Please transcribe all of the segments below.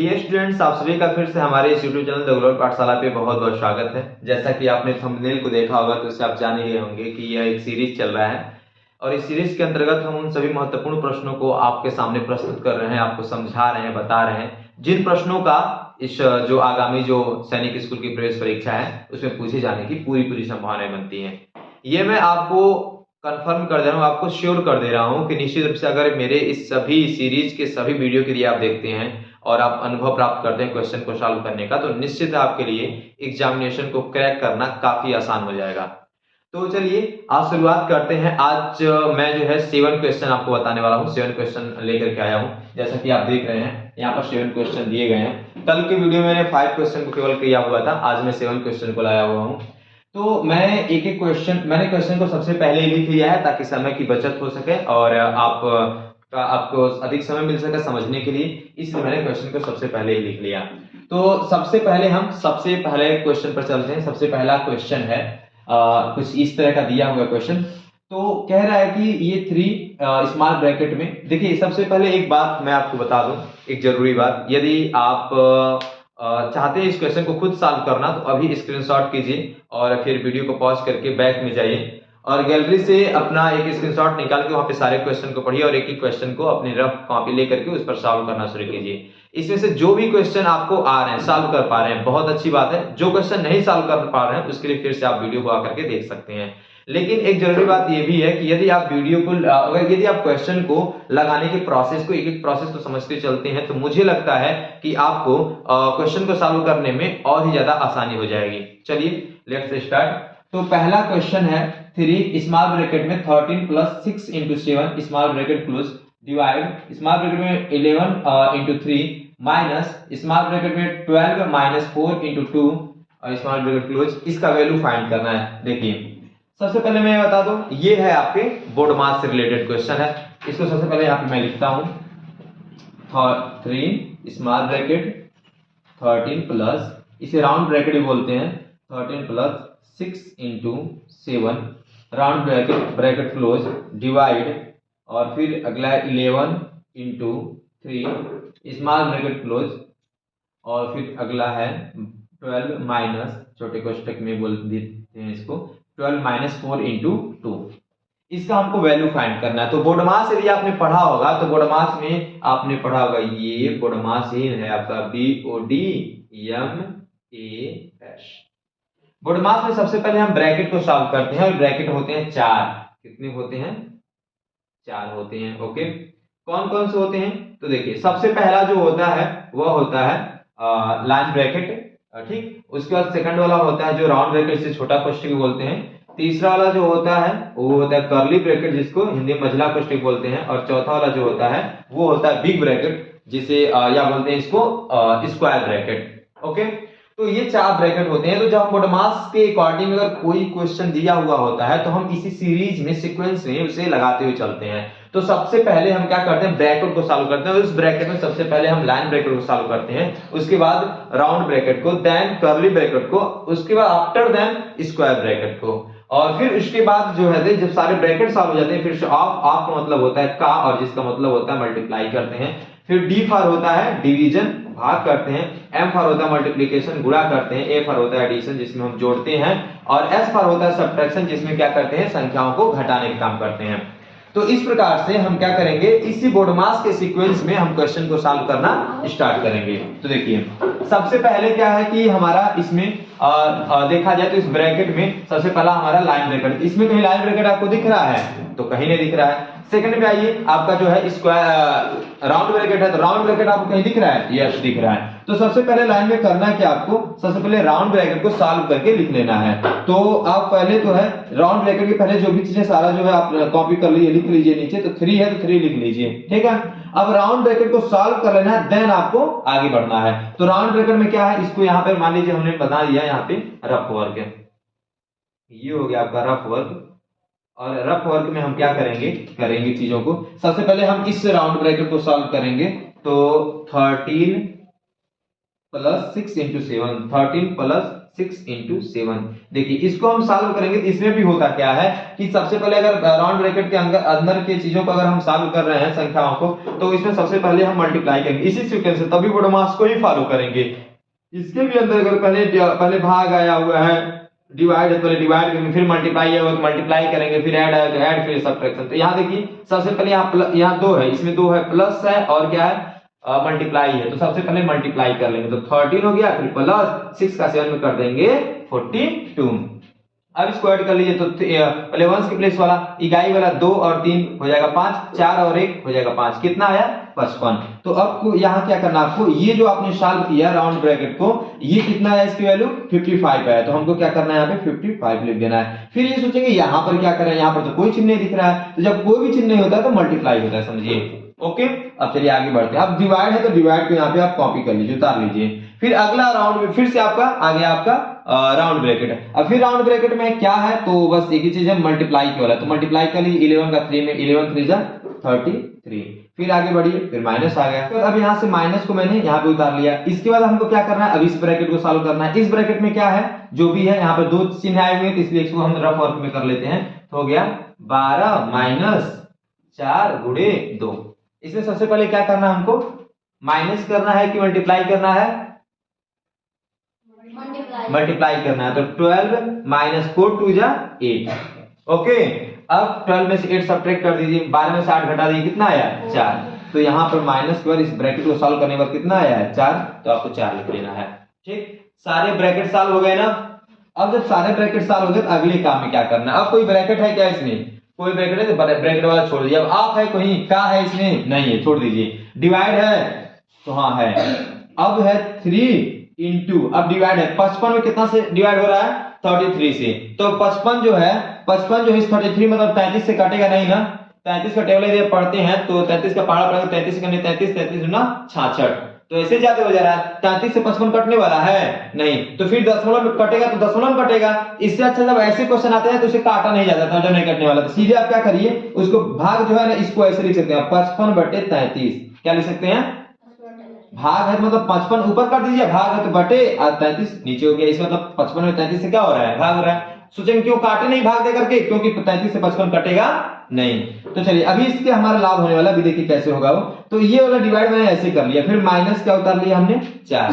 Dear students, आप सभी का फिर से हमारे इस यूट्यूब चैनल द ग्लोबल पाठशाला पे बहुत बहुत स्वागत है। जैसा कि आपने थंबनेल को देखा होगा तो उससे आप जान ही गए होंगे कि यह एक सीरीज चल रहा है और इस सीरीज के अंतर्गत हम उन सभी महत्वपूर्ण प्रश्नों को आपके सामने प्रस्तुत कर रहे हैं, आपको समझा रहे हैं, बता रहे हैं, जिन प्रश्नों का इस जो आगामी जो सैनिक स्कूल की प्रवेश परीक्षा है उसमें पूछे जाने की पूरी संभावनाएं बनती है। ये मैं आपको कंफर्म कर दे रहा हूँ, आपको श्योर कर दे रहा हूँ कि निश्चित रूप से अगर मेरे इस सभी सीरीज के सभी वीडियो के लिए आप देखते हैं और आप अनुभव प्राप्त करते हैं क्वेश्चन को सॉल्व करने का, तो निश्चित है आपके लिए एग्जामिनेशन को क्रैक करना काफी आसान हो जाएगा। तो चलिए आज शुरुआत करते हैं। आज मैं जो है 7 क्वेश्चन आपको बताने वाला हूँ, 7 क्वेश्चन लेकर के आया हूँ। जैसा कि आप देख रहे हैं यहाँ पर 7 क्वेश्चन दिए गए हैं। कल के वीडियो में मैंने 5 क्वेश्चन को केवल किया हुआ था, आज मैं 7 क्वेश्चन को लाया हुआ हूँ। तो मैंने एक क्वेश्चन को सबसे पहले ही लिख लिया है ताकि समय की बचत हो सके और आपको अधिक समय मिल सके समझने के लिए, इसलिए मैंने क्वेश्चन को सबसे पहले ही लिख लिया। तो सबसे पहले क्वेश्चन पर चलते हैं। सबसे पहला क्वेश्चन है कुछ इस तरह का दिया हुआ क्वेश्चन। तो कह रहा है कि ये 3 स्मॉल ब्रैकेट में, देखिए सबसे पहले एक बात मैं आपको बता दूं, एक जरूरी बात, यदि आप चाहते हैं इस क्वेश्चन को खुद सॉल्व करना तो अभी स्क्रीनशॉट कीजिए और फिर वीडियो को पॉज करके बैक में जाइए और गैलरी से अपना एक स्क्रीनशॉट निकाल के वहां पे सारे क्वेश्चन को पढ़िए और एक एक क्वेश्चन को अपनी रफ कॉपी लेकर के उस पर सॉल्व करना शुरू कीजिए। इसमें से जो भी क्वेश्चन आपको आ रहे हैं, सॉल्व कर पा रहे हैं, बहुत अच्छी बात है। जो क्वेश्चन नहीं सॉल्व कर पा रहे हैं उसके लिए फिर से आप वीडियो को आकर के देख सकते हैं। लेकिन एक जरूरी बात यह भी है कि यदि आप वीडियो को यदि आप क्वेश्चन को लगाने के प्रोसेस को, एक एक प्रोसेस को समझते चलते हैं तो मुझे लगता है कि आपको क्वेश्चन को सॉल्व करने में और ही ज्यादा आसानी हो जाएगी। चलिए लेट्स स्टार्ट। तो पहला क्वेश्चन है 3 स्मॉल ब्रैकेट में 13 plus 6 into 7 small bracket close divide small bracket में 11 इंटू 3 माइनस स्मॉल ब्रैकेट में 12 minus 4 into 2 small bracket close, इसका वैल्यू फाइंड करना है। देखिए सबसे पहले मैं बता दूं, ये है आपके बोर्ड मास से रिलेटेड क्वेश्चन है। इसको सबसे पहले यहाँ पे मैं लिखता हूं 3 स्मॉल ब्रैकेट 13 प्लस, इसे राउंड ब्रैकेट भी बोलते हैं, 13 plus 6 into 7 round bracket close divide और फिर अगला 11 इंटू 3 स्मॉल ब्रैकेट क्लोज और फिर अगला है 12 माइनस, छोटे कोष्टक में बोल देते हैं इसको, 12 माइनस 4 इंटू 2। इसका हमको वैल्यू फाइंड करना है। तो बोर्ड मास यदि आपने पढ़ा होगा तो बोर्ड मास में आपने पढ़ा होगा, ये बोर्ड मास ही है आपका BODMAS। बोर्ड मास में सबसे पहले हम ब्रैकेट को सॉल्व करते हैं और ब्रैकेट होते हैं 4। कितने होते हैं? 4 होते हैं। ओके, कौन कौन से होते हैं? तो देखिए सबसे पहला जो होता है वह होता है लाइन ब्रैकेट, ठीक। उसके बाद सेकंड वाला होता है जो राउंड ब्रैकेट से छोटा कोष्टक बोलते हैं। तीसरा वाला जो होता है वो होता है कर्ली ब्रैकेट, जिसको हिंदी में मझला कोष्टक बोलते हैं। और चौथा वाला जो होता है वो होता है बिग ब्रैकेट, जिसे या बोलते हैं इसको स्क्वायर ब्रैकेट। ओके, तो ये 4 ब्रैकेट होते हैं। तो जब हम बोर्ड मास के अकॉर्डिंग अगर कोई क्वेश्चन दिया हुआ होता है तो हम इसी सीरीज में सीक्वेंस में उसे लगाते हुए चलते हैं। तो सबसे पहले हम क्या करते हैं, ब्रैकेट को सॉल्व करते हैं। उस ब्रैकेट में सबसे पहले हम लाइन ब्रैकेट को सॉल्व करते हैं, उसके बाद राउंड ब्रैकेट को, देन कर्ली ब्रैकेट को, उसके बाद आफ्टर देन स्क्वायर ब्रैकेट को। और फिर उसके बाद जो है जब सारे ब्रैकेट सॉल्व हो जाते हैं फिर ऑफ का मतलब होता है का, और जिसका मतलब होता है मल्टीप्लाई करते हैं। फिर डी फॉर होता है डिवीजन, भाग करते हैं। एम फॉर होता है मल्टीप्लिकेशन, गुणा करते हैं। ए फॉर होता है एडिशन, जिसमें हम जोड़ते हैं। और एस फॉर होता है सब्ट्रैक्शन, जिसमें क्या करते हैं, संख्याओं को घटाने का काम करते हैं। तो इस प्रकार से हम क्या करेंगे, इसी बोर्ड मास के सीक्वेंस में हम क्वेश्चन को सॉल्व करना स्टार्ट करेंगे। तो देखिए सबसे पहले क्या है कि हमारा इसमें देखा जाए तो इस ब्रैकेट में सबसे पहला हमारा लाइन ब्रैकेट। इसमें कहीं लाइन ब्रैकेट आपको दिख रहा है? तो कहीं नहीं दिख रहा है। सेकंड में आइए, आपका जो है स्क्वायर राउंड ब्रैकेट है, तो राउंड ब्रैकेट आपको कहीं दिख रहा है? यस दिख रहा है। तो सबसे पहले लाइन में करना क्या, आपको सबसे पहले राउंड ब्रैकेट को सॉल्व करके लिख लेना है। तो आप पहले तो है राउंड ब्रैकेट के पहले जो भी चीजें सारा जो है आप कॉपी कर लीजिए, लिख लीजिए नीचे। तो 3 है तो 3 लिख लीजिए, ठीक है। अब राउंड ब्रैकेट को सॉल्व कर लेना है, देन आपको आगे बढ़ना है। तो राउंड ब्रैकेट में क्या है, इसको यहाँ पे मान लीजिए हमने बता दिया, यहाँ पे रफ वर्क है, ये हो गया आपका रफ वर्क। और रफ वर्क में हम क्या करेंगे चीजों को, सबसे पहले हम इस राउंड ब्रैकेट को सॉल्व करेंगे। तो 13 प्लस 6 इंटू 7, 13 प्लस 6 इंटू 7। देखिए इसको हम सॉल्व करेंगे तो इसमें भी होता क्या है कि सबसे पहले अगर राउंड ब्रैकेट के अंदर के चीजों को अगर हम सॉल्व कर रहे हैं संख्याओं को, तो इसमें सबसे पहले हम मल्टीप्लाई करेंगे इसी सीक्वेंस से, तभी बोडोमास को ही फॉलो करेंगे। इसके भी अंदर अगर पहले भाग आया हुआ है, डिवाइड है, पहले डिवाइड करेंगे, फिर मल्टीप्लाई है तो मल्टीप्लाई करेंगे, फिर ऐड है तो ऐड, फिर सब्ट्रैक्शन। तो यहाँ देखिए सबसे पहले यहाँ 2 है, इसमें 2 है, प्लस है और क्या है मल्टीप्लाई है, तो सबसे पहले मल्टीप्लाई कर लेंगे तो 13 हो गया, फिर प्लस 6 का 7 में कर देंगे 42। अब इसको ऐड कर लीजिए तो पहले वंस के प्लेस वाला इकाई वाला 2 और 3 हो जाएगा 5, 4 और 1 हो जाएगा 5, कितना आया 55। तो अब यहाँ क्या करना आपको, ये जो आपने सॉल्व किया राउंड ब्रैकेट को, ये कितना है इसकी वैल्यू 55 है, तो हमको क्या करना है यहाँ पे 55 लिख देना है। फिर ये सोचेंगे यहाँ पर क्या करें, यहाँ पर तो कोई चिन्ह नहीं दिख रहा है, तो जब कोई भी चिन्ह नहीं होता है तो मल्टीप्लाई होता है, समझिए। ओके, अब चलिए आगे बढ़ते हैं। अब डिवाइड है तो डिवाइड को यहाँ पे आप कॉपी कर लीजिए, उतार लीजिए। फिर अगला राउंड में फिर से आपका आ गया आपका राउंड ब्रैकेट। अब फिर राउंड ब्रैकेट में क्या है, तो बस एक ही चीज है, मल्टीप्लाई की वाला, तो मल्टीप्लाई कर लीजिए 11 का 3 में, 11 3 जा 33। फिर आगे बढ़िए, फिर माइनस आ गया, तो अब यहाँ से माइनस को मैंने यहाँ पे उतार लिया। इसके बाद हमको क्या करना है, अब इस ब्रैकेट को सॉल्व करना है। इस ब्रैकेट में क्या है, जो भी है यहाँ पे 2 चिन्ह आए हुए हैं, तो इसलिए इसको हम रफ वर्क में कर लेते हैं। तो हो गया 12 माइनस 4 गुणे 2। इसमें सबसे पहले क्या करना है, हमको माइनस करना है कि मल्टीप्लाई करना है, मल्टीप्लाई करना है। तो 12 माइनस 4 2 जा 8। ओके, अब 12 में से 8 सब्ट्रैक्ट कर दीजिए, 12 में से 8 घटा दीजिए, कितना आया 4। तो यहाँ पर माइनस के बाद इस ब्रैकेट को सॉल्व करने पर कितना आया है 4, तो आपको 4 लिख लेना है। ठीक, सारे ब्रैकेट सॉल्व हो गए ना। अब जब सारे ब्रैकेट सॉल्व हो गए तो अगले काम में क्या करना है, अब कोई ब्रैकेट है क्या इसमें, कोई ब्रैकेट है तो ब्रैकेट वाला छोड़ दीजिए। अब आप है कोई का है इसमें, नहीं है, छोड़ दीजिए। डिवाइड है तो हाँ है। अब है 3 इंटू, अब डिवाइड है 55 में कितना से डिवाइड हो रहा है 33 से, तो 55 जो है 33 मतलब 33 से काटेगा नहीं ना, 33 का टेबल यदि पढ़ते हैं तो 33 का पहाड़ा पड़ेगा, 33 करने 33 ना 66, तो ऐसे ज्यादा हो जा रहा है। 33 से 55 कटने वाला है नहीं, तो फिर दशमलव में कटेगा तो दशमलव में कटेगा। इससे अच्छा जब ऐसे क्वेश्चन आते हैं तो उसे काटा नहीं जाता था, जब नहीं कटने वाला, तो सीधे आप क्या करिए, उसको भाग जो है ना इसको ऐसे लिख सकते हैं 55/33। क्या लिख सकते हैं, भाग है तो मतलब 55 ऊपर कर दीजिए, भाग है तो बटे 33 नीचे हो गया। इसका मतलब 55 में 33 से क्या हो रहा है, भाग हो रहा है। सोचेंगे क्यों काटे नहीं भाग दे करके, क्योंकि 33 से 55 कटेगा नहीं। तो चलिए अभी इसके हमारा लाभ होने वाला, अभी देखिए कैसे होगा वो। तो ये वाला डिवाइड मैंने ऐसे कर लिया, फिर माइनस क्या उतार लिया हमने 4,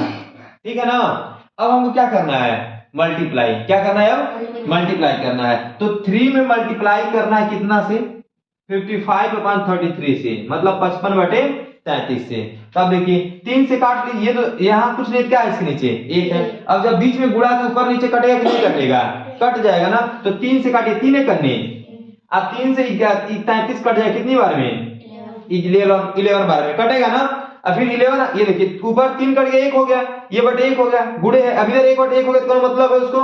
ठीक है ना। अब हमको क्या करना है, मल्टीप्लाई, क्या करना है, अब मल्टीप्लाई करना है। तो 3 में मल्टीप्लाई करना है कितना से, 55/33 से, मतलब 55/33 से। तब देखिए 3 से काट लीजिए, तो यहाँ कुछ नहीं, क्या है इसके नीचे 1 है। अब जब बीच में गुणा के ऊपर नीचे कटेगा कि नहीं कटेगा, कट जाएगा ना, तो 3 से काटिए, 3 करने, अब 3 से 33 कट जाएगा कितनी बार में, 11 बार में कटेगा ना। अब फिर 11, ये देखिए ऊपर 3 कट गया 1 हो गया, ये बटे 1 हो गया, गुणे है, अब इधर 1/1 हो गया, तो मतलब है उसको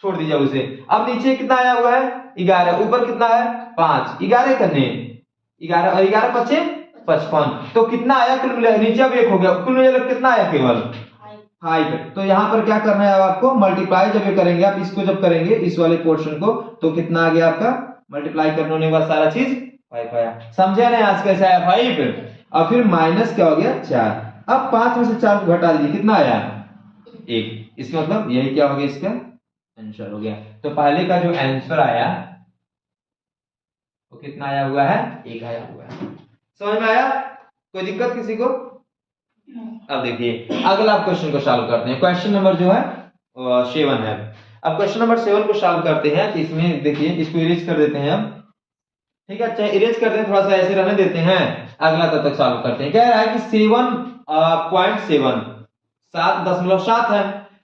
छोड़ दीजिए उसे। अब नीचे कितना आया हुआ है 11, ऊपर कितना है 5, 11 करने 11 और 11 पचे 55, तो कितना आया कुल मिलाकर, नीचे अब 1 हो गया, कुल मिलाकर कितना आया केवल 5। तो यहाँ पर क्या करना है आपको, मल्टीप्लाई जब ये करेंगे आप, इसको जब करेंगे इस वाले पोर्शन को, तो कितना आ गया आपका, मल्टीप्लाई करने के बाद सारा चीज 5 आया। समझे ना आज कैसे आया 5। और फिर माइनस क्या हो गया 4। अब 5 में से 4 को घटा दीजिए, कितना आया 1। इसका मतलब यही क्या हो गया, इसका आंसर हो गया। तो पहले का जो आंसर आया वो कितना आया हुआ है, 1 आया हुआ है। समझ में आया, कोई दिक्कत किसी को। अब देखिए अगला क्वेश्चन को सॉल्व करते हैं। क्वेश्चन नंबर जो है 7 है। अब क्वेश्चन नंबर 7 को सॉल्व करते हैं, तो इसमें देखिए इसको इरेज कर देते हैं हम, ठीक है, चाहे इरेज करते हैं, थोड़ा सा ऐसे रहने देते हैं, अगला तब तक सॉल्व करते हैं। कह रहा है कि 7.7 7.7 है,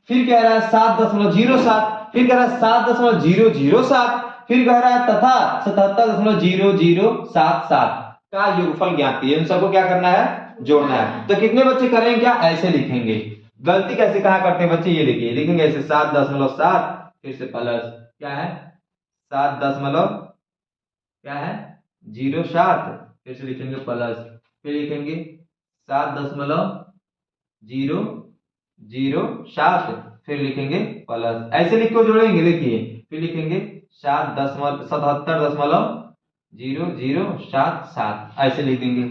फिर कह रहा है 7.07, फिर कह रहा है 7.007, फिर कह रहा है तथा 77.0077 का योगफल ज्ञात कीजिए। इन सबको क्या करना है, जोड़ना है। तो कितने बच्चे करेंगे, क्या ऐसे लिखेंगे, गलती कैसे कहा करते हैं बच्चे, ये देखिए लिखेंगे ऐसे 7.7 फिर से प्लस क्या है 7 क्या है 07, फिर से लिखेंगे प्लस, फिर लिखेंगे 7.007, फिर लिखेंगे प्लस, ऐसे लिख के जोड़ेंगे। देखिए फिर लिखेंगे 77.0077, ऐसे लिख देंगे।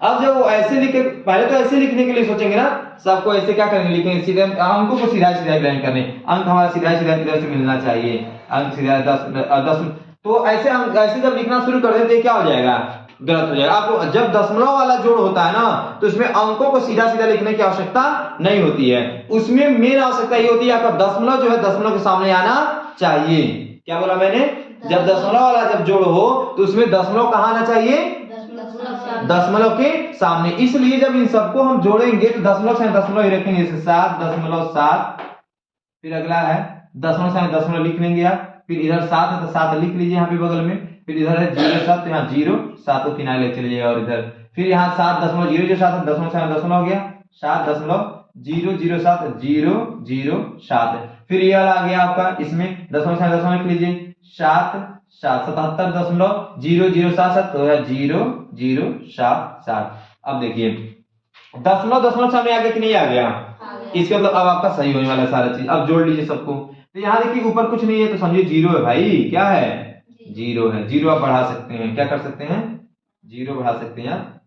अब जब वो ऐसे लिखे, पहले तो ऐसे लिखने के लिए सोचेंगे ना, सबको ऐसे क्या करेंगे, लिखेंगे सीधे, अंकों को सीधा सीधा ग्रहण करने, अंक हमारा सीधा सीधा इधर से मिलना चाहिए, अंक सीधा 10 तो ऐसे अंक ऐसे जब लिखना शुरू कर दें तो क्या हो जाएगा, गलत हो जाएगा। आपको जब दशमलव वाला जोड़ होता है ना, तो उसमें अंकों को सीधा सीधा लिखने की आवश्यकता नहीं होती है, उसमें मेन आवश्यकता ये होती है आपका दशमलव जो है दशमलव के सामने आना चाहिए। क्या बोला मैंने, जब दशमलव वाला जब जोड़ हो तो उसमें दशमलव कहाँ आना चाहिए, दशमलव के सामने। इसलिए जब इन सबको हम जोड़ेंगे तो दशमलव से दशमलव ही रखेंगे, जैसे 7.7, फिर अगला है दशमलव से दशमलव लिख लेंगे आप, फिर इधर 7 है तो 7 लिख लीजिए यहाँ पे बगल में, फिर इधर है 0.7 तो यहाँ 0.7 को किनारे ले चलिएगा, और इधर फिर यहाँ 7.007 दशमलव से दशमलव हो गया 7.007 007, फिर ये वाला आ गया आपका, इसमें दशमलव से दशमलव लिख लीजिए 77.007 तो है 0077। अब देखिए दशमलव दशमलव सामने आ गया कि नहीं आ गया, इसका मतलब अब आपका सही होने वाला है सारा चीज। अब जोड़ लीजिए सबको, तो यहाँ देखिए ऊपर कुछ नहीं है तो समझिए 0 है भाई, क्या है 0 है, 0 आप बढ़ा सकते हैं, क्या कर सकते हैं 0 बढ़ा सकते हैं आप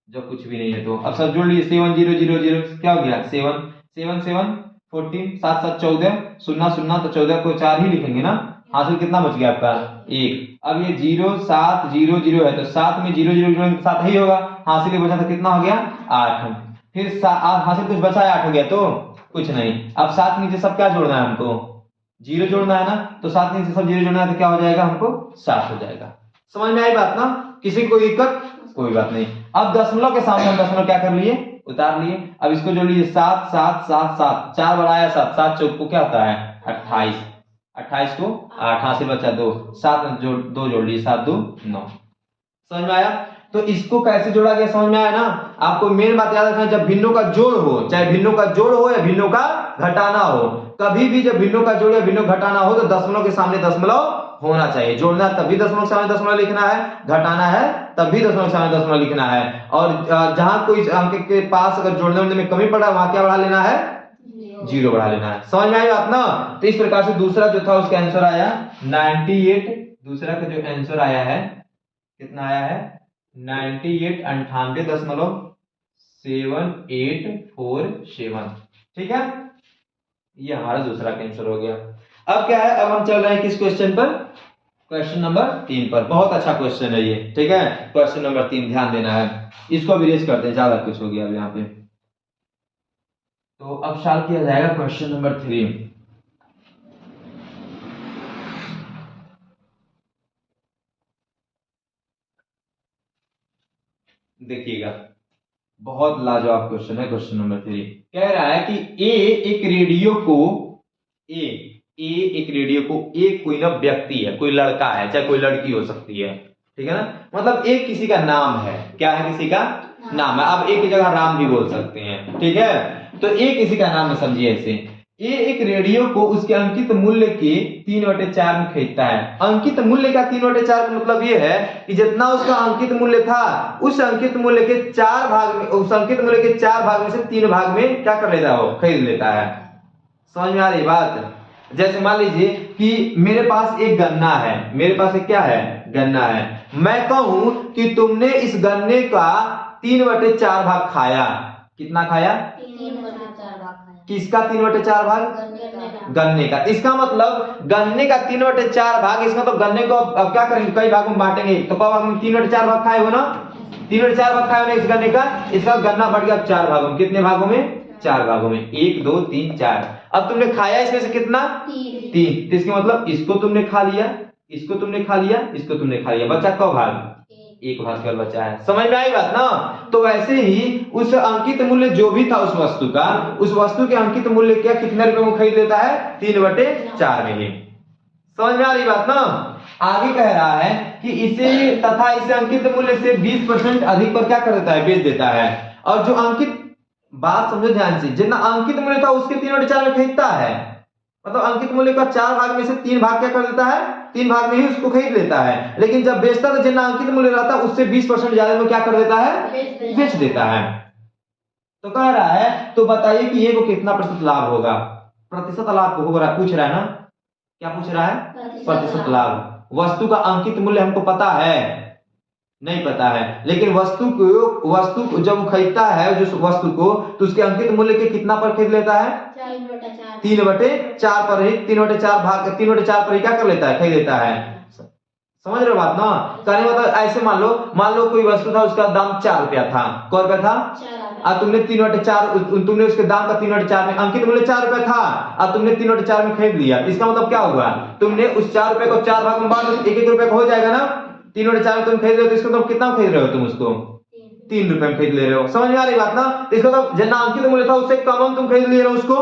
जब कुछ भी नहीं है तो। अब सब जोड़ लीजिए 7000, क्या हो गया 7 7 7 14 7 7 14 0 0 तो 14 को 4 ही लिखेंगे ना, हासिल कितना बच गया आपका 1। अब ये 0700 है तो 7 में 0 7 ही होगा, हासिल बचा तो कितना हो गया 8, फिर हासिल कुछ बचा है 8 हो गया तो कुछ नहीं। अब 7 नीचे सब क्या जोड़ना है हमको, 0 जोड़ना है ना, तो 7 नीचे सब 0 जोड़ना है तो क्या हो जाएगा हमको 7 हो जाएगा। समझ में आई बात ना, किसी को कोई दिक्कत, कोई बात नहीं। अब दशमलव के सामने हम दशमलव क्या कर लिए, उतार लिए। अब इसको जोड़ लीजिए 7 7 7 7, 4 बढ़ाया 7, 7 चौक को क्या होता है 28, 28 को 8, हासिल बचा 2, 7 जोड़ 2 जोड़ लीजिए 7 2 9। समझ में आया, तो इसको कैसे जोड़ा गया समझ में आया ना। आपको मेन बात याद रखना, जब भिन्नों का जोड़ हो, चाहे भिन्नों का जोड़ हो या भिन्नों का घटाना हो, कभी भी जब भिन्नों का जोड़ या भिन्नों घटाना हो तो दशमलव के सामने दशमलव होना चाहिए। जोड़ना तभी दशमलव के सामने दशमलव लिखना है, घटाना है तभी दशमलव के सामने दशमलव लिखना है, और जहां कोई अंक के पास अगर जोड़ने में कमी पड़ा वहां क्या बढ़ा लेना है 0 बढ़ा लेना है। समझ में आई बात ना। तो इस प्रकार से दूसरा जो था उसका आंसर आया 98, दूसरा का जो आंसर आया है कितना आया है 98, 98.78447। ठीक है, ये हमारा दूसरा आंसर हो गया। अब क्या है, अब हम चल रहे हैं किस क्वेश्चन पर, क्वेश्चन नंबर 3 पर। बहुत अच्छा क्वेश्चन है ये, ठीक है, क्वेश्चन नंबर 3 ध्यान देना है, इसको भी रेस करते हैं, ज्यादा कुछ हो गया अब यहाँ पे। तो अब सॉल्व किया जाएगा क्वेश्चन नंबर 3। देखिएगा बहुत लाजवाब क्वेश्चन है। क्वेश्चन नंबर 3 कह रहा है कि ए एक रेडियो को एक कोई ना व्यक्ति है, कोई लड़का है चाहे कोई लड़की हो सकती है, ठीक है ना, मतलब एक किसी का नाम है, क्या है किसी का नाम है। अब एक की जगह राम भी बोल सकते हैं, ठीक है, तो एक किसी का नाम है, समझिए ऐसे। ये एक रेडियो को उसके अंकित मूल्य के 3/4 में खरीदता है। अंकित मूल्य का 3/4 का मतलब ये है कि जितना उसका अंकित मूल्य था उस अंकित मूल्य के 4 भाग में, उस अंकित मूल्य के 4 भाग में से 3 भाग में क्या कर लेता है वो खरीद लेता है। समझ में आ रही बात। जैसे मान लीजिए कि मेरे पास एक गन्ना है, मेरे पास एक क्या है गन्ना है, मैं कहूं कि तुमने इस गन्ने का 3/4 भाग खाया। कितना खाया 3/4 भाग खाया। किसका 3/4 भाग गन्ने का। इसका मतलब गन्ने का 3/4 भाग, इसका तो गन्ने को अब क्या करेंगे कई भागों में बांटेंगे, तो कब भाग में 3/4 भाग खाए हो ना, 3/4 भाग खाए हो ना इस गन्ने का, इसका गन्ना बढ़ गया 4 भागों में। कितने भागों में 4 भागों में, 1 2 3 4। अब तुमने खाया इसमें से कितना 3, तो इसका मतलब इसको तुमने खा लिया, इसको तुमने खा लिया, इसको तुमने खा लिया, बचा कौ भाग 1 भाग केवल बचा है। समझ में आई बात ना। तो वैसे ही उस अंकित मूल्य जो भी था उस वस्तु का, उस वस्तु के अंकित मूल्य क्या कितने रुपए में खरीद लेता है 3/4 में ही। समझ में आ रही बात ना। आगे कह रहा है कि इसे तथा इसे अंकित मूल्य से 20% अधिक पर क्या कर देता है बेच देता है, और जो अंकित, बात समझो ध्यान से, जितना अंकित मूल्य था उसके 3/4 में खरीदता है, मतलब अंकित मूल्य का 4 भाग में से 3 भाग क्या कर देता है 3 भाग में ही उसको खरीद लेता है, लेकिन जब बेचता तो जितना अंकित मूल्य रहता है उससे 20% ज्यादा में क्या कर देता है बेच देता है। तो कह रहा है तो बताइए कि ये को कितना प्रतिशत लाभ होगा। प्रतिशत लाभ हो रहा है, पूछ रहा है ना, क्या पूछ रहा है प्रतिशत लाभ। वस्तु का अंकित मूल्य हमको पता है नहीं पता है। लेकिन वस्तु को जब वो खरीदता है जो वस्तु को, तो उसके अंकित मूल्य के कितना पर खरीद लेता है? 3/4 पर ही, 3/4 पर ही क्या कर लेता है? खरीद लेता है। समझ रहे हो बात ना? कहने मतलब ऐसे मान लो कोई वस्तु था, उसका दाम 4 रुपया था। कौ रुपया था? और तुमने 3/4, तुमने उसके दाम का 3/4 में, अंकित मूल्य 4 रुपया था और तुमने 3/4 में खरीद लिया। इसका मतलब क्या हुआ? तुमने उस 4 रुपए को 4 भाग में बांट दो, 1-1 रुपए का हो जाएगा ना। 3/4 में तुम खरीद रहे हो, तो इसको तुम कितना खरीद रहे हो? तुम उसको 3 रुपए में खरीद ले रहे हो। समझ में आ रही बात ना? इसका मतलब जितना अंकित मूल्य था उससे कम तुम खरीद ले रहे हो उसको,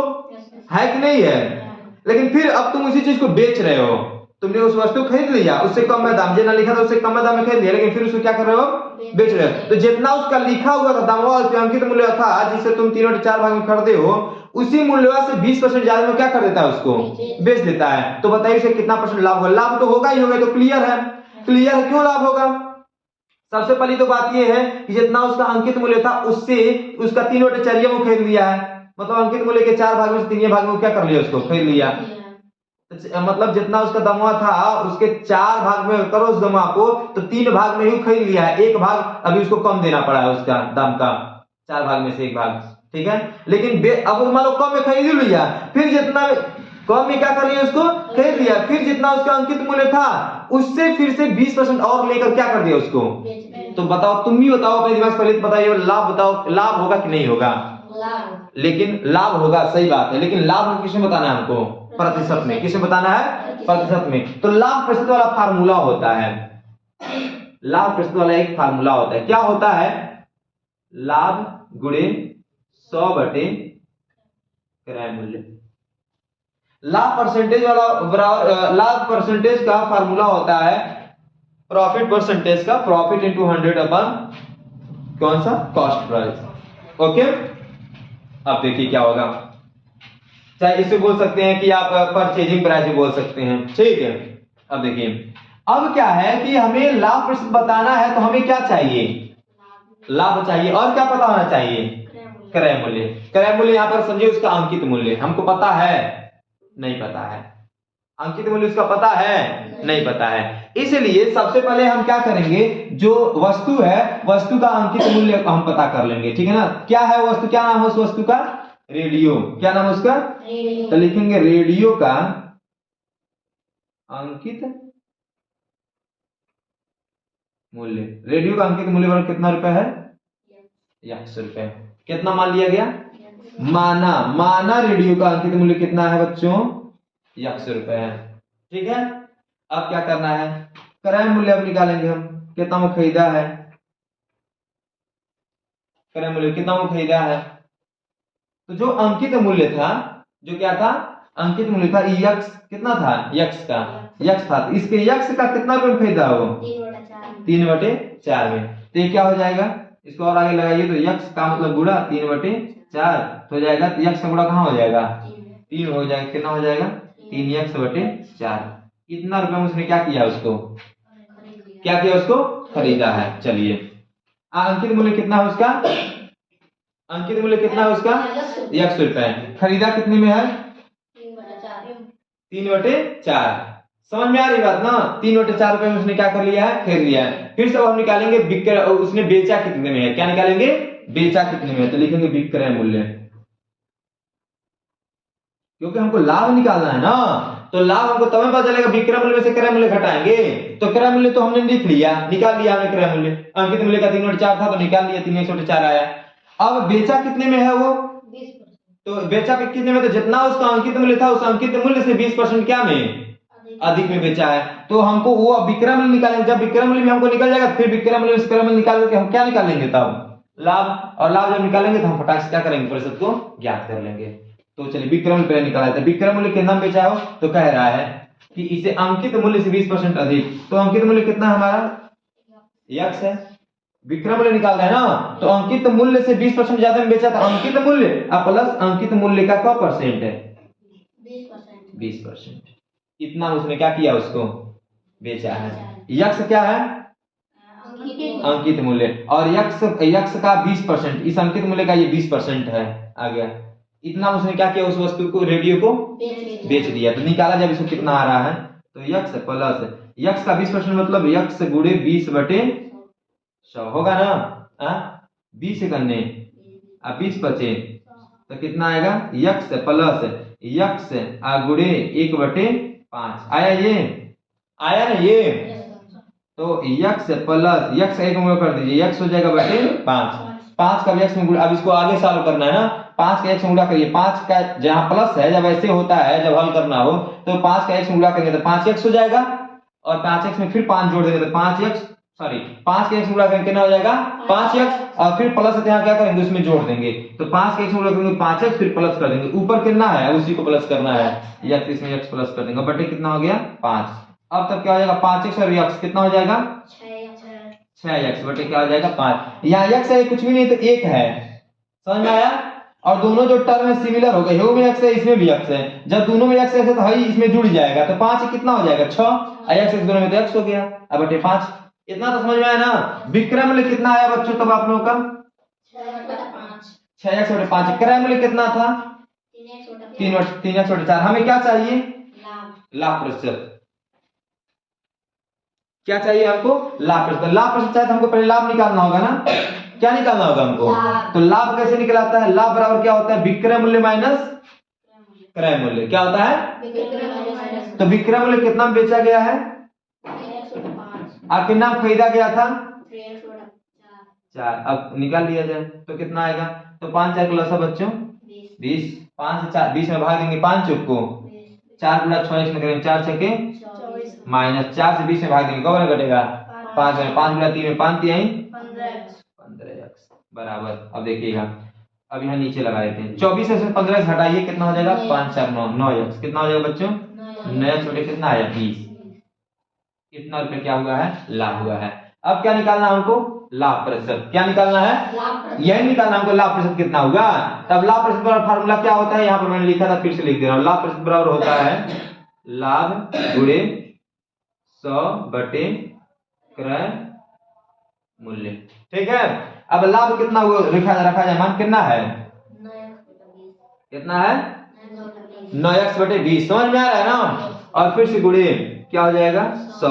है कि नहीं है? लेकिन फिर अब तुम उसी चीज को बेच रहे हो। तुमने उस वस्तु खरीद लिया, उससे कम में दाम जितना लिखा था उससे कम में दाम में खरीद लिया, लेकिन फिर उसको क्या कर रहे हो? बेच रहे हो। तो जितना उसका लिखा हुआ था दाम, उस पे अंकित मूल्य था जिसे तुम 3/4 भाग में खरीदे हो, उसी मूल्य से 20% ज्यादा में क्या कर देता है? उसको बेच देता है। तो बताइए उसे कितना परसेंट लाभ होगा? लाभ तो होगा ही होगा, तो क्लियर है। क्लियर है, क्यों लाभ होगा? सबसे पहली तो बात यह है कि जितना उसका अंकित मूल्य था उससे उसका 3/4 वो खरीद लिया है। मतलब अंकित मूल्य के 4 भाग में से 3 भाग में क्या कर लिया? उसको खरीद लिया। मतलब जितना उसका दमवा था उसके 4 भाग में करो उस दमवा को, तो 3 भाग में ही खरीद लिया है। 1 भाग अभी उसको कम देना पड़ा है उसका दाम का, 4 भाग में से 1 भाग, ठीक है। लेकिन अब मान लो कम में खरीद लिया, फिर जितना कम में क्या कर लिया? उसको खरीद लिया। फिर जितना उसका अंकित मूल्य था उससे फिर से 20% और लेकर क्या कर दिया? उसको। तो बताओ, तुम ही बताओ अपने दिमाग से, पहले बताइए लाभ बताओ, लाभ होगा कि नहीं होगा? लेकिन लाभ होगा, सही बात है। लेकिन लाभ किसमें बताना है हमको? प्रतिशत में। किसमें बताना है? प्रतिशत में। तो लाभ प्रतिशत वाला फार्मूला होता है, लाभ प्रतिशत वाला एक फार्मूला होता है। क्या होता है? लाभ गुणे 100/क्रय मूल्य। लाभ परसेंटेज वाला लाभ परसेंटेज का फार्मूला होता है प्रॉफिट परसेंटेज का, प्रॉफिट इंटू 100 अपन कौन सा? Cost price. ओके, अब देखिए क्या होगा। चाहे इसे बोल सकते हैं कि आप परचेजिंग प्राइस भी बोल सकते हैं, ठीक है। अब देखिए, अब क्या है कि हमें लाभ प्रतिशत बताना है, तो हमें क्या चाहिए? लाभ चाहिए। और क्या पता होना चाहिए? क्रय मूल्य। क्रय मूल्य यहाँ पर समझिए उसका अंकित मूल्य हमको पता है? नहीं पता है। अंकित मूल्य उसका पता है? नहीं पता है। इसलिए सबसे पहले हम क्या करेंगे? जो वस्तु है, वस्तु का अंकित मूल्य हम पता कर लेंगे, ठीक है ना। क्या है वस्तु? क्या नाम है उस वस्तु का? रेडियो। क्या नाम है उसका? रेडियो। तो लिखेंगे रेडियो का अंकित मूल्य। रेडियो का अंकित मूल्य कितना रुपए है? 100 रुपए। कितना मान लिया गया? माना रेडियो का अंकित मूल्य कितना है बच्चों? 100 रुपए है, ठीक है। अब क्या करना है? क्रय मूल्य अब निकालेंगे हम, कितना वो खरीदा है। क्रय मूल्य कितना वो खरीदा है, तो जो अंकित मूल्य था, जो क्या था? अंकित मूल्य था यक्स। कितना था? यक्स का, यक्स था। तो इसके यक्स का कितना रुपए में खरीदा हो? 3/4 में। तो ये क्या हो जाएगा? इसको और आगे लगाइए, तो यक्स का मतलब गुणा 3/4 हो जाएगा। तो यक्स का गुणा कहाँ हो जाएगा? 3 हो जाएगा। कितना हो जाएगा? 3x/4। कितना रुपए में उसने क्या किया? उसको क्या किया? उसको खरीदा है। चलिए, अंकित मूल्य कितना है उसका? अंकित मूल्य कितना है उसका? 100 रुपए। खरीदा कितने में है? 3/4। समझ में आ रही बात ना? 3/4 रुपए में उसने क्या कर लिया है? खरीद लिया है। फिर सब हम निकालेंगे उसने बेचा कितने में है। क्या निकालेंगे? बेचा कितने में है। तो लिखेंगे विक्रय मूल्य, क्योंकि हमको लाभ निकालना है ना। तो लाभ हमको तब पता चलेगा, विक्रय मूल्य में से क्रय मूल्य घटाएंगे। तो क्रय मूल्य तो हमने लिख लिया, निकाल लिया हमने क्रय मूल्य। अंकित मूल्य का 3/4 था तो निकाल लिया, 3x/4 आया। अब बेचा कितने में है वो? 20%। तो बेचा कितने में? तो जितना उसका अंकित मूल्य था उस अंकित मूल्य से 20% क्या में? अधिक में बेचा है। तो हमको वो विक्रय मूल्य निकालेंगे। जब विक्रय मूल्य भी हमको निकल जाएगा, फिर विक्रय मूल्य से क्रय मूल्य निकाल करके हम क्या निकालेंगे? तब लाभ। और लाभ जब निकालेंगे तो हम फटाक से क्या करेंगे? प्रतिशत को ज्ञात कर लेंगे। तो चलिए विक्रय मूल्य पहले निकाला था। विक्रय मूल्य कितना बेचा हो? तो कह रहा है कि इसे अंकित मूल्य से 20% अधिक। तो अंकित मूल्य कितना है हमारा? x है। विक्रय मूल्य निकाल रहे हैं ना, तो अंकित मूल्य से 20% ज्यादा में बेचा था। अंकित मूल्य प्लस अंकित मूल्य का क्या परसेंट है? 20%। इतना उसने क्या किया? उसको बेचा है। x क्या है? अंकित मूल्य। और x का 20%, इस अंकित मूल्य का ये 20% है। आ गया। इतना उसने क्या किया? उस वस्तु को, रेडियो को बेच दिया। तो निकाला जब इसको कितना आ रहा है? तो x प्लस x का 20% मतलब x गुणे 20/100 100 होगा ना। 20 से करने, अब 20 बचे तो कितना आएगा, यक्स प्लस यक्स गुणे 1/5 आया, ये आया ना ये। तो यक्स प्लस यक्स एक में कर दीजिए, यक्स हो जाएगा बटे 5। 5 का यक्स में गुणा, अब इसको आगे सॉल्व करना है ना, 5 का x में गुणा करिए, 5 का जहां प्लस है जब ऐसे होता है जब हल करना हो तो 5 का x में गुणा करेंगे तो 5x हो जाएगा, और 5x में फिर 5 जोड़ देंगे तो 5x, सॉरी 5 का x में गुणा करेंगे कितना हो जाएगा 5x, और फिर प्लस यहाँ क्या करेंगे उसमें जोड़ देंगे, तो 5 का x में गुणा करेंगे 5x, फिर प्लस कर देंगे, ऊपर कितना है उसी को प्लस करना है, x इसमें x प्लस कर देंगे, बटे कितना हो गया 5। अब तब क्या हो जाएगा 5x और x कितना हो जाएगा 6x बटे क्या हो जाएगा 5। यहाँ x है कुछ भी नहीं तो 1 है, समझ में आया। और दोनों जो टर्म है सिमिलर हो गए, में x है इसमें भी x है, जब दोनों में x है तो हई इसमें जुड़ जाएगा, तो 5 कितना हो जाएगा 6, x दोनों में तो x हो गया, अब बटे 5। इतना तो समझ में आया ना। विक्रय मूल्य कितना आया बच्चों तब आप लोगों का 6x बटे 5। क्रय मूल्य कितना था 3x बटे 4। हमें क्या चाहिए, लाभ प्रतिशत। क्या चाहिए हमको, लाभ प्रतिशत। लाभ प्रतिशत चाहिए तो हमको पहले लाभ निकालना होगा ना, क्या निकालना होगा हमको, तो लाभ कैसे निकलाता है, लाभ बराबर क्या होता है विक्रय मूल्य माइनस क्रय मूल्य, क्या होता है, तो विक्रय मूल्य कितना में बेचा गया है, और कितना में खरीदा गया था 4। अब निकाल लिया जाए तो कितना आएगा, तो 5 4 लसा बच्चों 20, 5 से 4 20 में भाग देंगे 5 चौक को, 4 गुणा 6 में करेंगे 4 छके माइनस 4 से 20 में भाग देंगे कौन में घटेगा 5 में, 5 गुणा 3 में 5 3 15x बराबर। अब देखिएगा अब यहाँ नीचे लगा देते हैं, 24 से 15 से हटाइए कितना हो जाएगा 5 4 9 9x, कितना हो जाएगा बच्चों 9x बटे कितना आया 20। कितना रुपए क्या हुआ है, लाभ हुआ है। अब क्या निकालना है हमको, लाभ प्रतिशत। क्या निकालना है, यही निकालना हमको, लाभ प्रतिशत कितना होगा। तब लाभ प्रतिशत बराबर फार्मूला क्या होता है, यहाँ पर मैंने लिखा था फिर से लिख दे रहा हूँ। लाभ प्रतिशत बराबर होता है लाभ गुणे 100 बटे क्रय मूल्य, ठीक है। अब लाभ कितना हुआ रखा जाए, मान कितना है, कितना है 9x बटे 20, समझ में आ रहा है ना। और फिर से गुणे क्या हो जाएगा 100,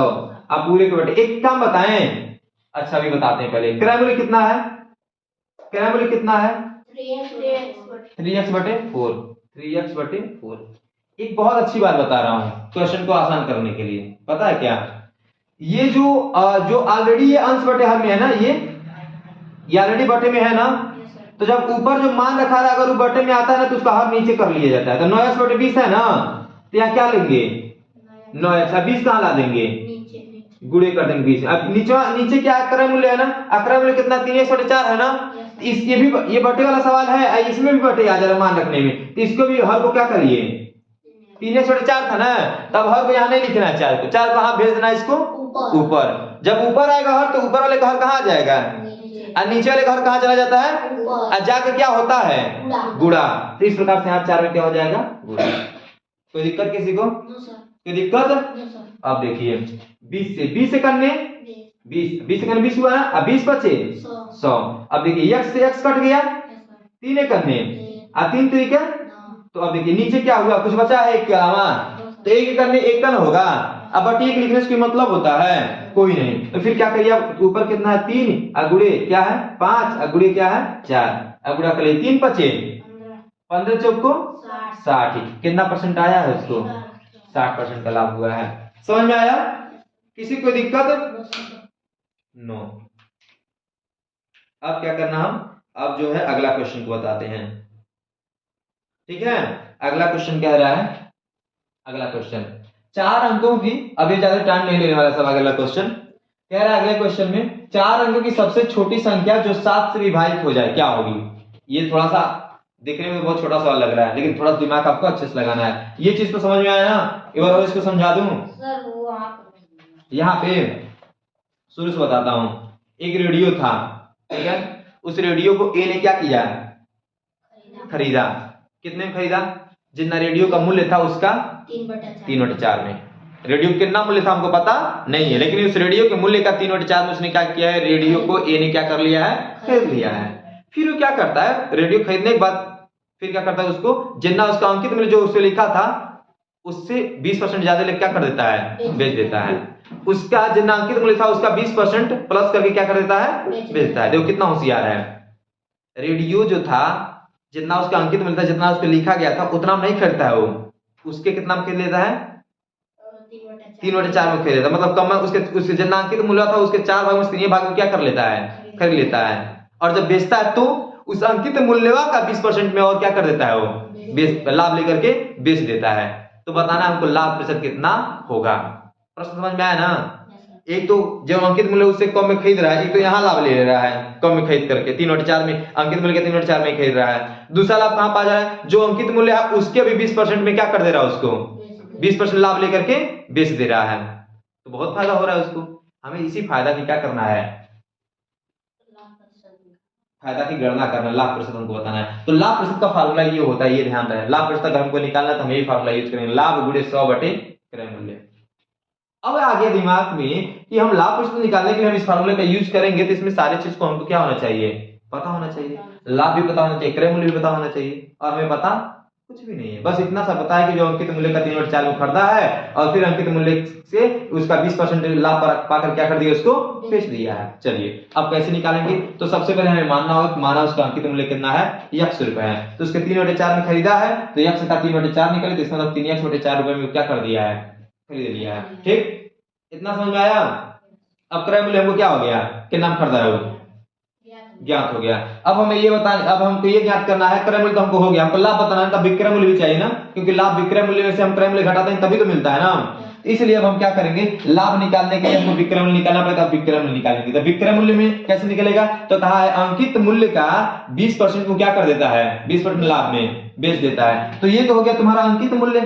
अब पूरे के बटे। एक काम बताएं, अच्छा अभी बताते हैं पहले, क्रय मूल्य कितना है, क्रय मूल्य कितना है 3x बटे 4, 3x बटे 4। एक बहुत अच्छी बात बता रहा हूं क्वेश्चन को आसान करने के लिए, पता है क्या, ये जो ऑलरेडी ये अंश बटे हर में है ना, ये ऑलरेडी बटे में है ना, तो जब ऊपर जो मान रखा है अगर वो बटे में आता है ना तो उसका हर नीचे कर लिया जाता है। तो 9x बटे 20 है ना, तो यहाँ क्या लेंगे 9x, अब 20 कहाँ ला देंगे, गुणे कर देंगे 20। अब नीचे क्या क्रय मूल्य है ना, क्रय मूल्य कितना 3x बटे 4 है ना, इसके भी ये बटे वाला सवाल है, इसमें भी बटे आ जा रहा मान रखने में, तो इसको भी हर को क्या करिए 3x बटे 4 था ना, तब हर को यहाँ नहीं लिखना है 4 को, 4 को हाँ भेज देना इसको ऊपर। जब ऊपर आएगा हर तो ऊपर वाले का हर कहाँ आ जाएगा, और नीचे वाले का हर कहाँ चला जाता है, और जाकर क्या होता है गुणा। तो इस प्रकार से यहाँ 4 में क्या हो जाएगा गुणा। कोई दिक्कत किसी को, कोई दिक्कत। अब देखिए 20 से करने 20 से करने 20 हुआ ना, अब 20 बचे 100। अब देखिए x से x कट गया, 3 करने और 3 तरीके, तो अब देखिए नीचे क्या हुआ, कुछ बचा है एक के अलावा, तो एक करने एक का ना होगा, अब बटी एक लिखने से कोई मतलब होता है कोई नहीं, तो फिर क्या करिए ऊपर कितना है 3 और गुणे क्या है 5 और गुणे क्या है 4, अब गुणा कर 3 बचे 15 चौक को 60, कितना परसेंट आया है उसको 60% का लाभ हुआ है। समझ में आया, किसी को दिक्कत नो। अब क्या करना, हम अब जो है अगला क्वेश्चन को बताते हैं, ठीक है। अगला क्वेश्चन कह रहा है, अगला क्वेश्चन 4 अंकों की, अभी ज्यादा टाइम नहीं लेने वाला सब। अगला क्वेश्चन कह रहा है, अगले क्वेश्चन में 4 अंकों की सबसे छोटी संख्या जो 7 से विभाजित हो जाए क्या होगी। ये थोड़ा सा देखने में बहुत छोटा सवाल लग रहा है, लेकिन थोड़ा दिमाग आपको अच्छे से लगाना है। ये चीज तो समझ में आया ना, एक बार और इसको समझा दूं। यहाँ पे शुरू से बताता हूं, एक रेडियो था, ठीक है, उस रेडियो को ए ने क्या किया, खरीदा। कितने में खरीदा, जितना रेडियो का मूल्य था उसका 3/4 में। रेडियो कितना मूल्य था हमको पता नहीं है, लेकिन उस रेडियो के मूल्य का 3/4 में उसने क्या किया है, रेडियो को ए ने क्या कर लिया है, खरीद लिया है। फिर वो क्या करता है, रेडियो खरीदने के बाद फिर क्या करता है, उसको जितना उसका अंकित मूल्य जो उससे लिखा था उससे 20% ज्यादा लेकर क्या कर देता है, बेच देता है। उसका जितना अंकित मूल्य था उसका 20% प्लस करके क्या कर देता है, बेच देता है। देखो कितना होशियार है। रेडियो जो था जितना उसका अंकित मूल्य था, जितना उस पर लिखा गया था उतना नहीं खरीदता है वो, उसके कितना में खरीद लेता है, 3/4 में खरीद लेता है। मतलब कम उसके जितना अंकित मूल्य था उसके 4 भाग में 3 भाग में क्या कर लेता है, खरीद लेता है। और जब बेचता है तो उस अंकित मूल्यवा का 20% में और क्या कर देता है, वो लाभ लेकर के बेच देता है। तो बताना हमको लाभ प्रतिशत कितना होगा। प्रश्न समझ में आया ना। एक तो जो अंकित मूल्य उससे कम में खरीद रहा है, एक तो यहाँ लाभ ले रहा है कम में खरीद करके 3/4 में, अंकित मूल्य के 3/4 में खरीद रहा है। दूसरा लाभ कहां पा जा रहा है, जो अंकित मूल्य है उसके भी 20% में क्या कर दे रहा है, उसको 20% लाभ लेकर के बेच दे रहा है। तो बहुत फायदा हो रहा है उसको। हमें इसी फायदा की क्या करना है, फायदा की गणना करना, लाभ प्रतिशत हमको बताना है। तो लाभ प्रतिशत का फार्मूला ये होता है, ये ध्यान रहे। लाभ प्रतिशत अगर हमको निकालना है तो हम यही फार्मूला यूज करेंगे, लाभ गुणे 100 बटे क्रय मूल्य। अब आ गया दिमाग में कि हम लाभ प्रतिशत निकालने के लिए हम इस फार्मूले का यूज करेंगे, तो इसमें सारी चीज को हमको क्या होना चाहिए, पता होना चाहिए। लाभ भी पता होना चाहिए, क्रय मूल्य भी पता होना चाहिए, और हमें पता कुछ भी नहीं है। बस इतना सा पता है कि जो अंकित मूल्य का 3/4 में खरीदा है और फिर अंकित मूल्य से उसका 20% लाभ पाकर क्या कर दिया, उसको बेच दिया है। चलिए अब कैसे निकालेंगे। तो सबसे पहले हमें मानना होगा, माना उसका अंकित मूल्य कितना है, x रुपए है, तो उसके 3/4 में खरीदा है, तो x का 3/4 निकले, तो इसका मतलब 3x/4 रुपए में क्या कर दिया है, खरीद लिया है। ठीक, इतना समझ में आया। अब क्रय मूल्य हमको क्या हो गया, कितना में खरीदा है वो ज्ञात हो गया। अब हमें ये बताना, अब हमको ये ज्ञात करना है, क्रय मूल्य तो हमको हो गया, हमको लाभ बताना है, तब विक्रय मूल्य भी चाहिए ना, क्योंकि लाभ विक्रय मूल्य में से हम क्रय मूल्य घटाते हैं तभी तो मिलता है ना। इसलिए अब हम क्या करेंगे, लाभ निकालने के लिए हमको विक्रय मूल्य निकालना पड़ेगा। विक्रय मूल्य निकालेंगे तो विक्रय मूल्य में कैसे निकलेगा, तो कहा है अंकित मूल्य का 20% को क्या कर देता है, 20% लाभ में बेच देता है। तो ये तो हो गया तुम्हारा अंकित मूल्य।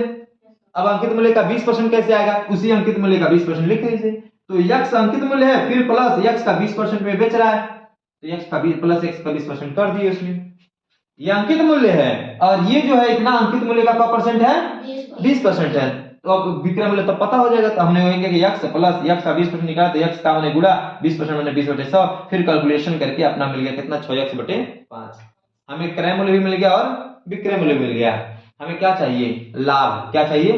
अब अंकित मूल्य का 20% कैसे आएगा, उसी अंकित मूल्य का 20% लिख दीजिए। तो x अंकित मूल्य है, फिर प्लस x का 20% में बेच रहा है, तो x का 20 प्लस x का 20% कर दिए उसमें। ये अंकित मूल्य है, और ये जो है इतना अंकित मूल्य का परसेंट है, 20% है। तो अब विक्रय मूल्य तो पता हो जाएगा। तो हमने कहेंगे कि x प्लस x का 20% निकाला, तो x का मैंने गुणा 20% मैंने 20/100, फिर कैलकुलेशन करके अपना मिल गया कितना, 6x/5। हमें क्रय मूल्य भी मिल गया और विक्रय मूल्य मिल गया। हमें क्या चाहिए, लाभ। क्या चाहिए,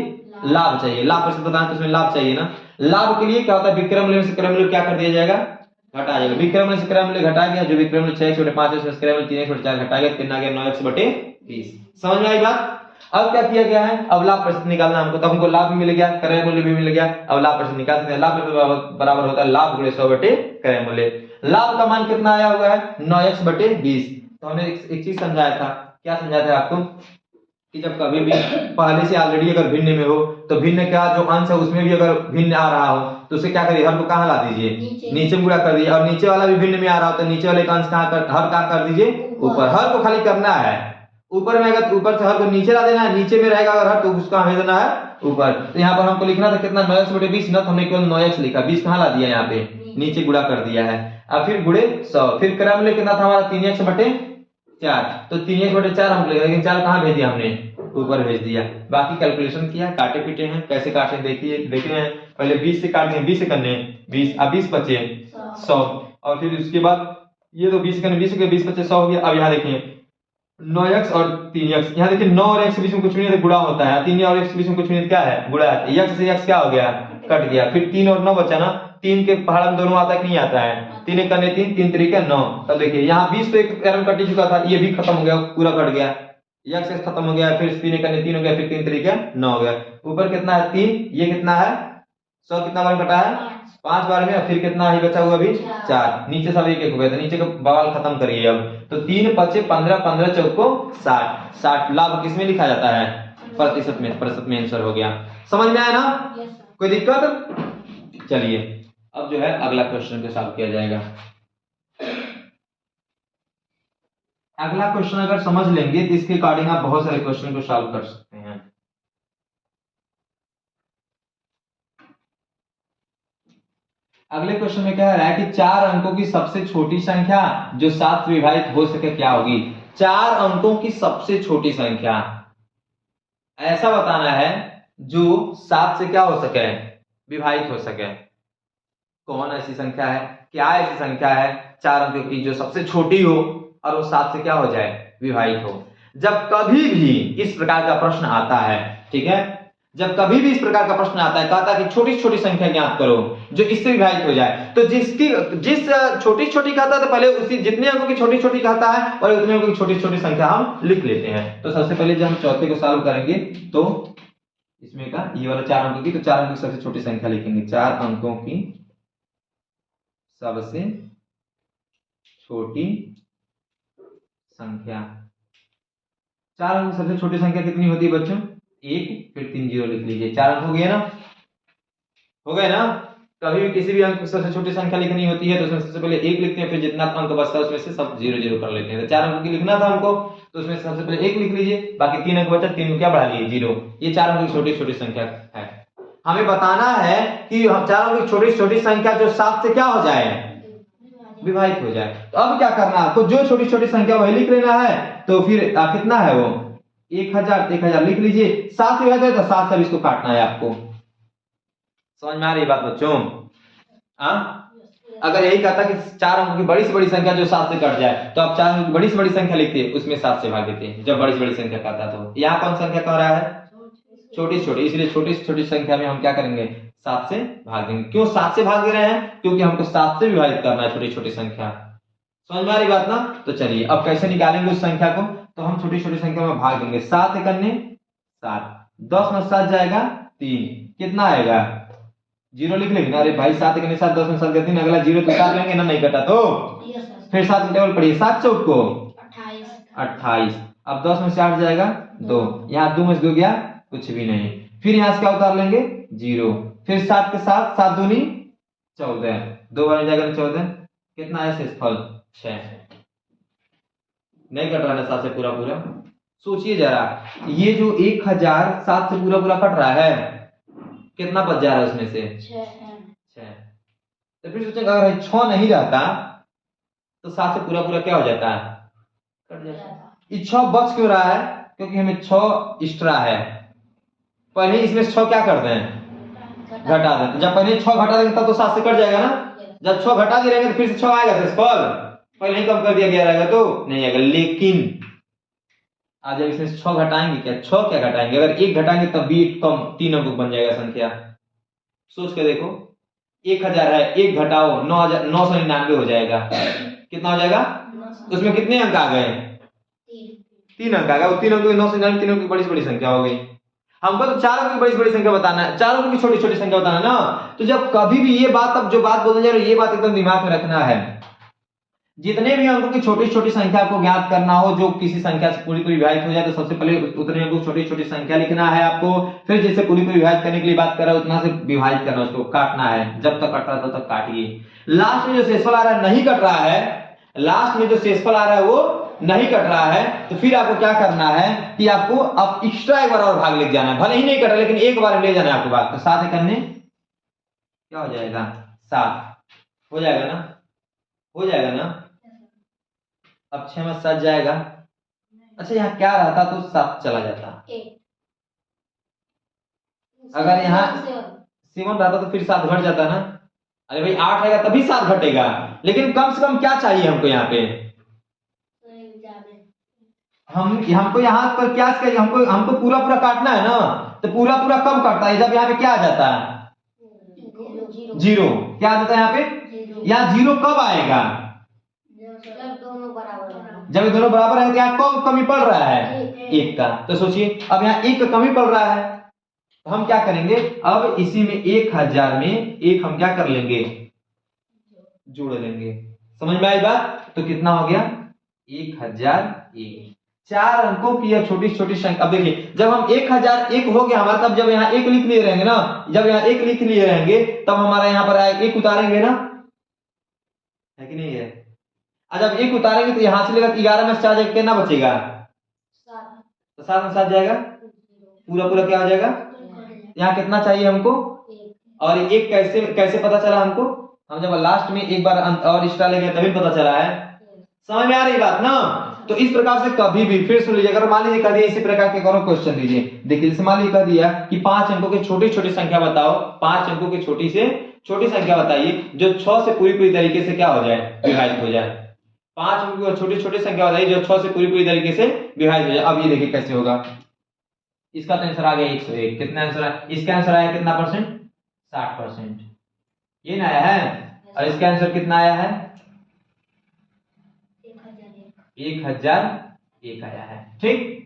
लाभ चाहिए। लाभ प्रतिशत बताना तो उसमें लाभ चाहिए ना। लाभ के लिए क्या होता है, विक्रय मूल्य से क्रय मूल्य क्या कर दिया जाएगा, घटा जाएगा। विक्रय मूल्य से क्रय मूल्य घटा गया, जो विक्रय मूल्य 6x/5 है उसमें क्रय मूल्य 3x/4 घटा गया, कितना गया 9x/20। समझ में आई बात। अब क्या किया गया है, अब लाभ प्रतिशत निकालना हमको, तो हमको लाभ भी मिल गया, क्रय मूल्य भी मिल गया। अब लाभ प्रतिशत निकाल सकते हैं। लाभ प्रतिशत बराबर होता है लाभ गुणे 100 बटे क्रय मूल्य। लाभ का मान कितना आया हुआ है, 9x/20। तो हमने एक चीज समझाया था, क्या समझाया था आपको, कि जब कभी भी पहले से ऑलरेडी अगर भिन्न में हो, तो भिन्न का जो अंश है उसमें भी अगर भिन्न आ रहा हो तो उसे क्या करिए, हर को कहां ला दीजिए, नीचे में गुणा कर दीजिए। और नीचे वाला भी भिन्न में आ रहा हो तो नीचे वाले का अंश हर कहां कर दीजिए, ऊपर। हर को खाली करना है ऊपर में, अगर ऊपर से हर को नीचे ला देना है, नीचे में रहेगा अगर हर तो उसका भेज देना है ऊपर। तो यहाँ पर हमको लिखना था कितना, 9x/20 ना, तो हमने केवल 9x लिखा, 20 कहां ला दिया, यहाँ पे नीचे गुणा कर दिया है। अब फिर गुणे 100, फिर क्रय मूल्य कितना था हमारा, 3x/4। तो 3x/4 हम लिखेंगे, लेकिन 4 कहां भेज दिया हमने, ऊपर भेज दिया। बाकी कैलकुलेशन किया, काटे पीटे हैं, कैसे काटे देखिए, देखे हैं। पहले 20 से काट दिए, 20 से करने 20, अब 20 बचे 100, और फिर उसके बाद ये तो 20 करने 20 के 20 बचे 100 हो गया। अब यहाँ देखिए 9x और 3x, यहाँ देखिए 9 और x के बीच में कुछ नहीं है तो गुणा होता है, 3 और x के बीच में कुछ नहीं है क्या है, गुणा है। x से x क्या हो गया, कट गया। फिर 3 और 9 बचा ना, 3 के पहाड़ में दोनों आता है कि नहीं आता है, 3 करने 3, 3 तरीके 9। तब देखिए यहाँ 20 तो एक एरर कट चुका था, ये भी खत्म हो गया, पूरा कट गया। x खत्म हो गया, फिर 3 करने 3 हो गया, फिर 3 तरीके 9 हो गया। ऊपर कितना है 3, ये कितना है 100, कितना बार कटा है 5 बार में, फिर कितना ही बचा हुआ अभी 4। नीचे सब एक एक हो गया, तो नीचे का बवाल खत्म करिए अब। तो 3 5 15, 15 चौको 60, 60 लाभ किसमें लिखा जाता है, प्रतिशत में, प्रतिशत में आंसर हो गया। समझ में आया ना, कोई दिक्कत। चलिए अब जो है अगला क्वेश्चन को सॉल्व किया जाएगा। अगला क्वेश्चन अगर समझ लेंगे तो इसके अकॉर्डिंग आप बहुत सारे क्वेश्चन को सॉल्व कर सकते हैं। अगले क्वेश्चन में कह रहा है कि 4 अंकों की सबसे छोटी संख्या जो 7 से विभाजित हो सके क्या होगी। 4 अंकों की सबसे छोटी संख्या ऐसा बताना है जो 7 से क्या हो सके, विभाजित हो सके। कौन ऐसी संख्या है, क्या ऐसी संख्या है 4 अंकों की जो सबसे छोटी हो और वो 7 से क्या हो जाए, विभाजित हो। जब कभी भी इस प्रकार का प्रश्न आता है, ठीक है, जब कभी भी इस प्रकार का प्रश्न आता है, कहता है कि छोटी छोटी संख्या ज्ञात करो जो इससे विभाजित हो जाए, तो जिस छोटी छोटी कहता है तो पहले उसी जितने अंकों की छोटी छोटी कहता है और उतने अंकों की छोटी छोटी संख्या हम लिख लेते हैं। तो सबसे पहले जब हम चौथे को सॉल्व करेंगे तो इसमें का ये वाला 4 अंकों की, तो 4 अंकों की सबसे छोटी संख्या लिखेंगे। 4 अंकों की सबसे छोटी संख्या, 4 अंकों की सबसे छोटी संख्या कितनी होती है बच्चों? 1, फिर 3 जीरो लिख लीजिए। 4 अंक हो गए ना, हो गए ना। कभी भी किसी भी अंक की सबसे छोटी संख्या लिखनी होती है तो उसमें सबसे पहले 1 लिखते हैं, फिर जितना अंक बचता है उसमें से सब 0 0 कर लेते हैं। तो 4 अंकों की लिखना था हमको, तो उसमें सबसे पहले 1 लिख लीजिए, बाकी 3 अंक बचा, 3 को क्या बढ़ा लिए 0। ये 4 अंकों की छोटी छोटी संख्या है। हमें बताना है कि हम 4 अंकों की छोटी छोटी संख्या जो 7 से क्या हो जाए, विभाजित हो जाए। तो अब क्या करना है आपको, जो छोटी छोटी संख्या वही लिख लेना है। तो फिर कितना है वो 1000 लिख लीजिए। 7 से विभाजित है तो 7 से इसको काटना है आपको। समझ में आ रही बात बच्चों? अगर यही कहता कि 4 अंकों की बड़ी से बड़ी संख्या जो 7 से कट जाए, तो आप 4 अंकों की बड़ी से बड़ी संख्या लिखते हैं, उसमें 7 से भाग देते हैं जब बड़ी से बड़ी संख्या कहता। तो यहाँ कौन संख्या कह रहा है? छोटी से छोटी, इसलिए छोटी से छोटी संख्या में हम क्या करेंगे? 7 से भाग देंगे। क्यों 7 से भाग दे रहे हैं? क्योंकि हमको 7 से विभाजित करना है छोटी छोटी संख्या। समझ में आ रही बात ना? तो चलिए अब कैसे निकालेंगे उस संख्या को, तो हम छोटी छोटी संख्या में भाग देंगे। 7 एकन्ने 7, 10 में 7 जाएगा 3, कितना आएगा? 0 लिख लेंगे। अरे भाई 7 एकन्ने 7, 10 में 7 गया 3, अगला 0 तो काट लेंगे ना, नहीं कटा तो फिर 7 की टेबल पढ़िए। 7 चौक को 28, अब 10 में से 8 जाएगा 2, यहाँ 2 में से 2 गया कुछ भी नहीं। फिर यहाँ से क्या उतार लेंगे? 0, फिर 7 के साथ 7 दूनी 14, 2 बार जाएगा 14, कितना है शेषफल? 6। नहीं कट रहा है 7 से पूरा पूरा। सोचिए जरा, ये जो 1000 7 से पूरा पूरा कट रहा है, कितना बच जा रहा है उसमें से? 6। तो फिर सोचेंगे अगर 6 नहीं रहता तो 7 से पूरा पूरा क्या हो जाता है? कट जाता। ये 6 बच क्यों रहा है? क्योंकि हमें 6 एक्स्ट्रा है। पहले इसमें 6 क्या कर दें? घटा दें। तो जब पहले 6 घटा देंगे तब तो 7 से कट जाएगा ना। जब 6 घटा दिए रहेंगे तो फिर से 6 आएगा शेषफल, पहले ही कम कर दिया गया रहेगा तो नहीं आएगा। लेकिन आज जब इसमें 6 घटाएंगे, क्या 6 क्या घटाएंगे? अगर 1 घटाएंगे तब भी कम 3 अंक बन जाएगा संख्या। सोच के देखो, 1000 है, 1 घटाओ 999 हो जाएगा। कितना हो जाएगा? उसमें कितने अंक आ गए? 3 अंक आ गए। 3 अंकों की 999 3 अंकों की बड़ी से बड़ी संख्या हो गई। हमको तो 4 अंकों की बड़ी से बड़ी संख्या बताना है, 4 अंकों की छोटी छोटी संख्या बताना है ना। तो जब कभी भी ये बात, अब जो बात बोलने जा रहे हो ये बात एकदम दिमाग में रखना है। जितने भी अंकों की छोटी छोटी संख्या को ज्ञात करना हो जो किसी संख्या से पूरी पूरी विभाजित हो जाए, तो सबसे पहले उतने अंकों की छोटी छोटी संख्या लिखना है आपको। फिर जिससे पूरी पूरी विभाजित करने के लिए बात कर रहा है उतना से विभाजित करना, उसको काटना है। जब तक कट रहा है तब तक काटिए। लास्ट में जो शेषफल आ रहा है नहीं कट रहा है, लास्ट में जो शेषफल आ रहा है वो नहीं कट रहा है, तो फिर आपको क्या करना है कि आपको अब एक्स्ट्रा एक बार और भाग लेके जाना है। भले ही नहीं कट रहा लेकिन एक बार ले जाना है आपको भाग। तो 7 करने क्या हो जाएगा? 7 हो जाएगा ना, हो जाएगा ना। अब 6 में 7 जाएगा। अच्छा यहाँ क्या रहता तो 7 चला जाता। अगर यहाँ 7 रहता तो फिर 7 घट जाता ना। अरे भाई 8 आएगा तभी 7 घटेगा, लेकिन कम से कम क्या चाहिए हमको यहाँ पे? हमको यहाँ पर क्या चाहिए? हमको पूरा पूरा काटना है ना। तो पूरा पूरा कब काटता है? जब यहाँ पे क्या आ जाता है? 0। क्या आ जाता है यहाँ पे? यहाँ 0 कब आएगा? जब ये दोनों बराबर है तो यहाँ कौन कमी पड़ रहा है? 1 का। तो सोचिए अब यहाँ 1 का कमी पड़ रहा है, तो हम क्या करेंगे? अब इसी में 1000 में 1 हम क्या कर लेंगे? जोड़ लेंगे। समझ में आई बात? तो कितना हो गया? 1001। 4 अंकों की यह छोटी छोटी संख्या। अब देखिए जब हम 1001 हो गया हमारा, तब जब यहाँ 1 लिख लिए रहेंगे ना, जब यहाँ 1 लिख लिए रहेंगे तब हमारा यहाँ पर 1 उतारेंगे ना, है कि नहीं है? जब 1 उतारेंगे तो यहाँ से लेकर 11 में 4 जाएगा, कितना बचेगा? 7। तो 7 में 7 जाएगा, पूरा पूरा क्या हो जाएगा? यहाँ कितना चाहिए हमको? और 1 कैसे कैसे पता चला हमको? हम जब लास्ट में एक बार और एक्स्ट्रा ले गए तभी पता चला है। समझ में आ रही बात ना? तो इस प्रकार से कभी भी फिर सुन लीजिए, अगर मान लीजिए कह दिया इसी प्रकार के करो क्वेश्चन दीजिए। देखिए जैसे मान लीजिए कह दिया कि 5 अंकों की छोटी छोटी संख्या बताओ, 5 अंकों की छोटी से छोटी संख्या बताइए जो 6 से पूरी पूरी तरीके से क्या हो जाए? विभाजित हो जाए। 5 अंकों की छोटी छोटी संख्या बताइए जो 6 से पूरी पूरी तरीके से विभाजित हो जाए। अब ये देखिए कैसे होगा। इसका तो आंसर आ गया 101। कितना आंसर आया? इसका आंसर आया कितना परसेंट? 60%। ये ना आया है। और इसका आंसर कितना आया है? 1001 आया है। ठीक।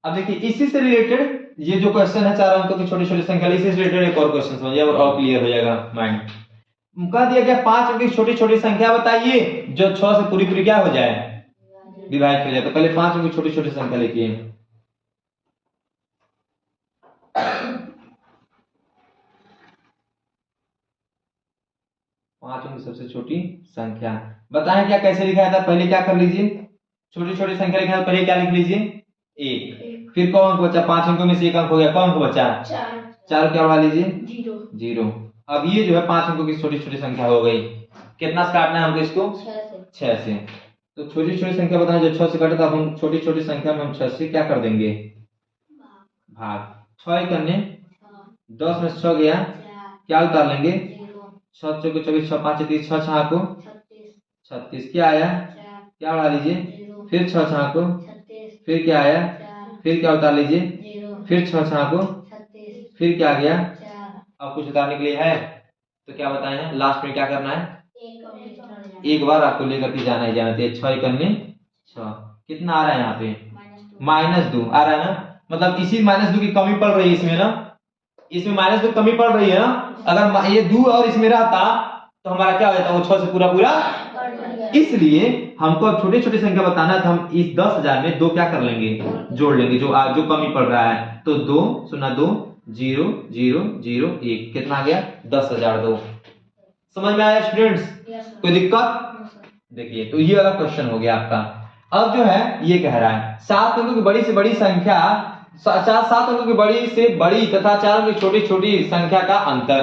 अब देखिए इसी से रिलेटेड ये जो क्वेश्चन है 4 अंकों की छोटी छोटी संख्या, इसी से रिलेटेड एक और क्वेश्चन समझिए और क्लियर हो जाएगा माइंड। कह दिया गया 5 अंक की छोटी छोटी संख्या बताइए जो 6 से पूरी पूरी क्या हो जाए, विभाजित हो जाए। तो पहले 5 अंक की छोटी छोटी संख्या लिखिए। 5 अंक की सबसे छोटी संख्या बताएं क्या कैसे लिखा था? पहले क्या कर लीजिए, छोटी छोटी संख्या लिखा है पहले क्या लिख लीजिए? 1। फिर कौन अंक बचा? 5 अंकों में से एक अंक हो गया, कौन अंक बचा? 4 क्या बढ़ा लीजिए? 0। अब ये जो है 5 अंकों की छोटी छोटी संख्या हो गई। कितना से काटना है हमको इसको? 6 से। तो छोटी छोटी संख्या बताना जो 6 से कटे, तो हम छोटी छोटी संख्या में हम 6 से क्या कर देंगे? भाग। 6 करने 10 में 6 गया, क्या उतार लेंगे? 6 चौके 24, 6 5 30, 6 6 को 36। क्या आया? क्या बढ़ा लीजिए? फिर 6 6 को, फिर क्या आया? फिर क्या उतार लीजिए? फिर 6 6 को, फिर क्या आ गया? अब कुछ उतारने के लिए है तो क्या बताए हैं? लास्ट में क्या करना है? एक बार आपको लेकर के जाना ही जाना चाहिए। 6 करने 6 कितना आ रहा है यहाँ पे? -2 आ रहा है ना। मतलब इसी -2 की कमी पड़ रही है इसमें ना, इसमें -2 कमी पड़ रही है ना। अगर ये 2 और इसमें रहता तो हमारा क्या हो जाता? वो 6 से पूरा पूरा। इसलिए हमको अब छोटी छोटी संख्या बताना है तो हम इस 10,000 में 2 क्या कर लेंगे? जोड़ लेंगे, जो कमी पड़ रहा है। तो 2 0 2 0 0 0 1 कितना आ गया? 10,002। समझ में आया स्टूडेंट्स? कोई दिक्कत? देखिए तो ये वाला क्वेश्चन हो गया आपका। अब जो है ये कह रहा है 7 अंकों की बड़ी से बड़ी संख्या, 7 अंकों की बड़ी से बड़ी तथा 4 अंकों की छोटी छोटी संख्या का अंतर।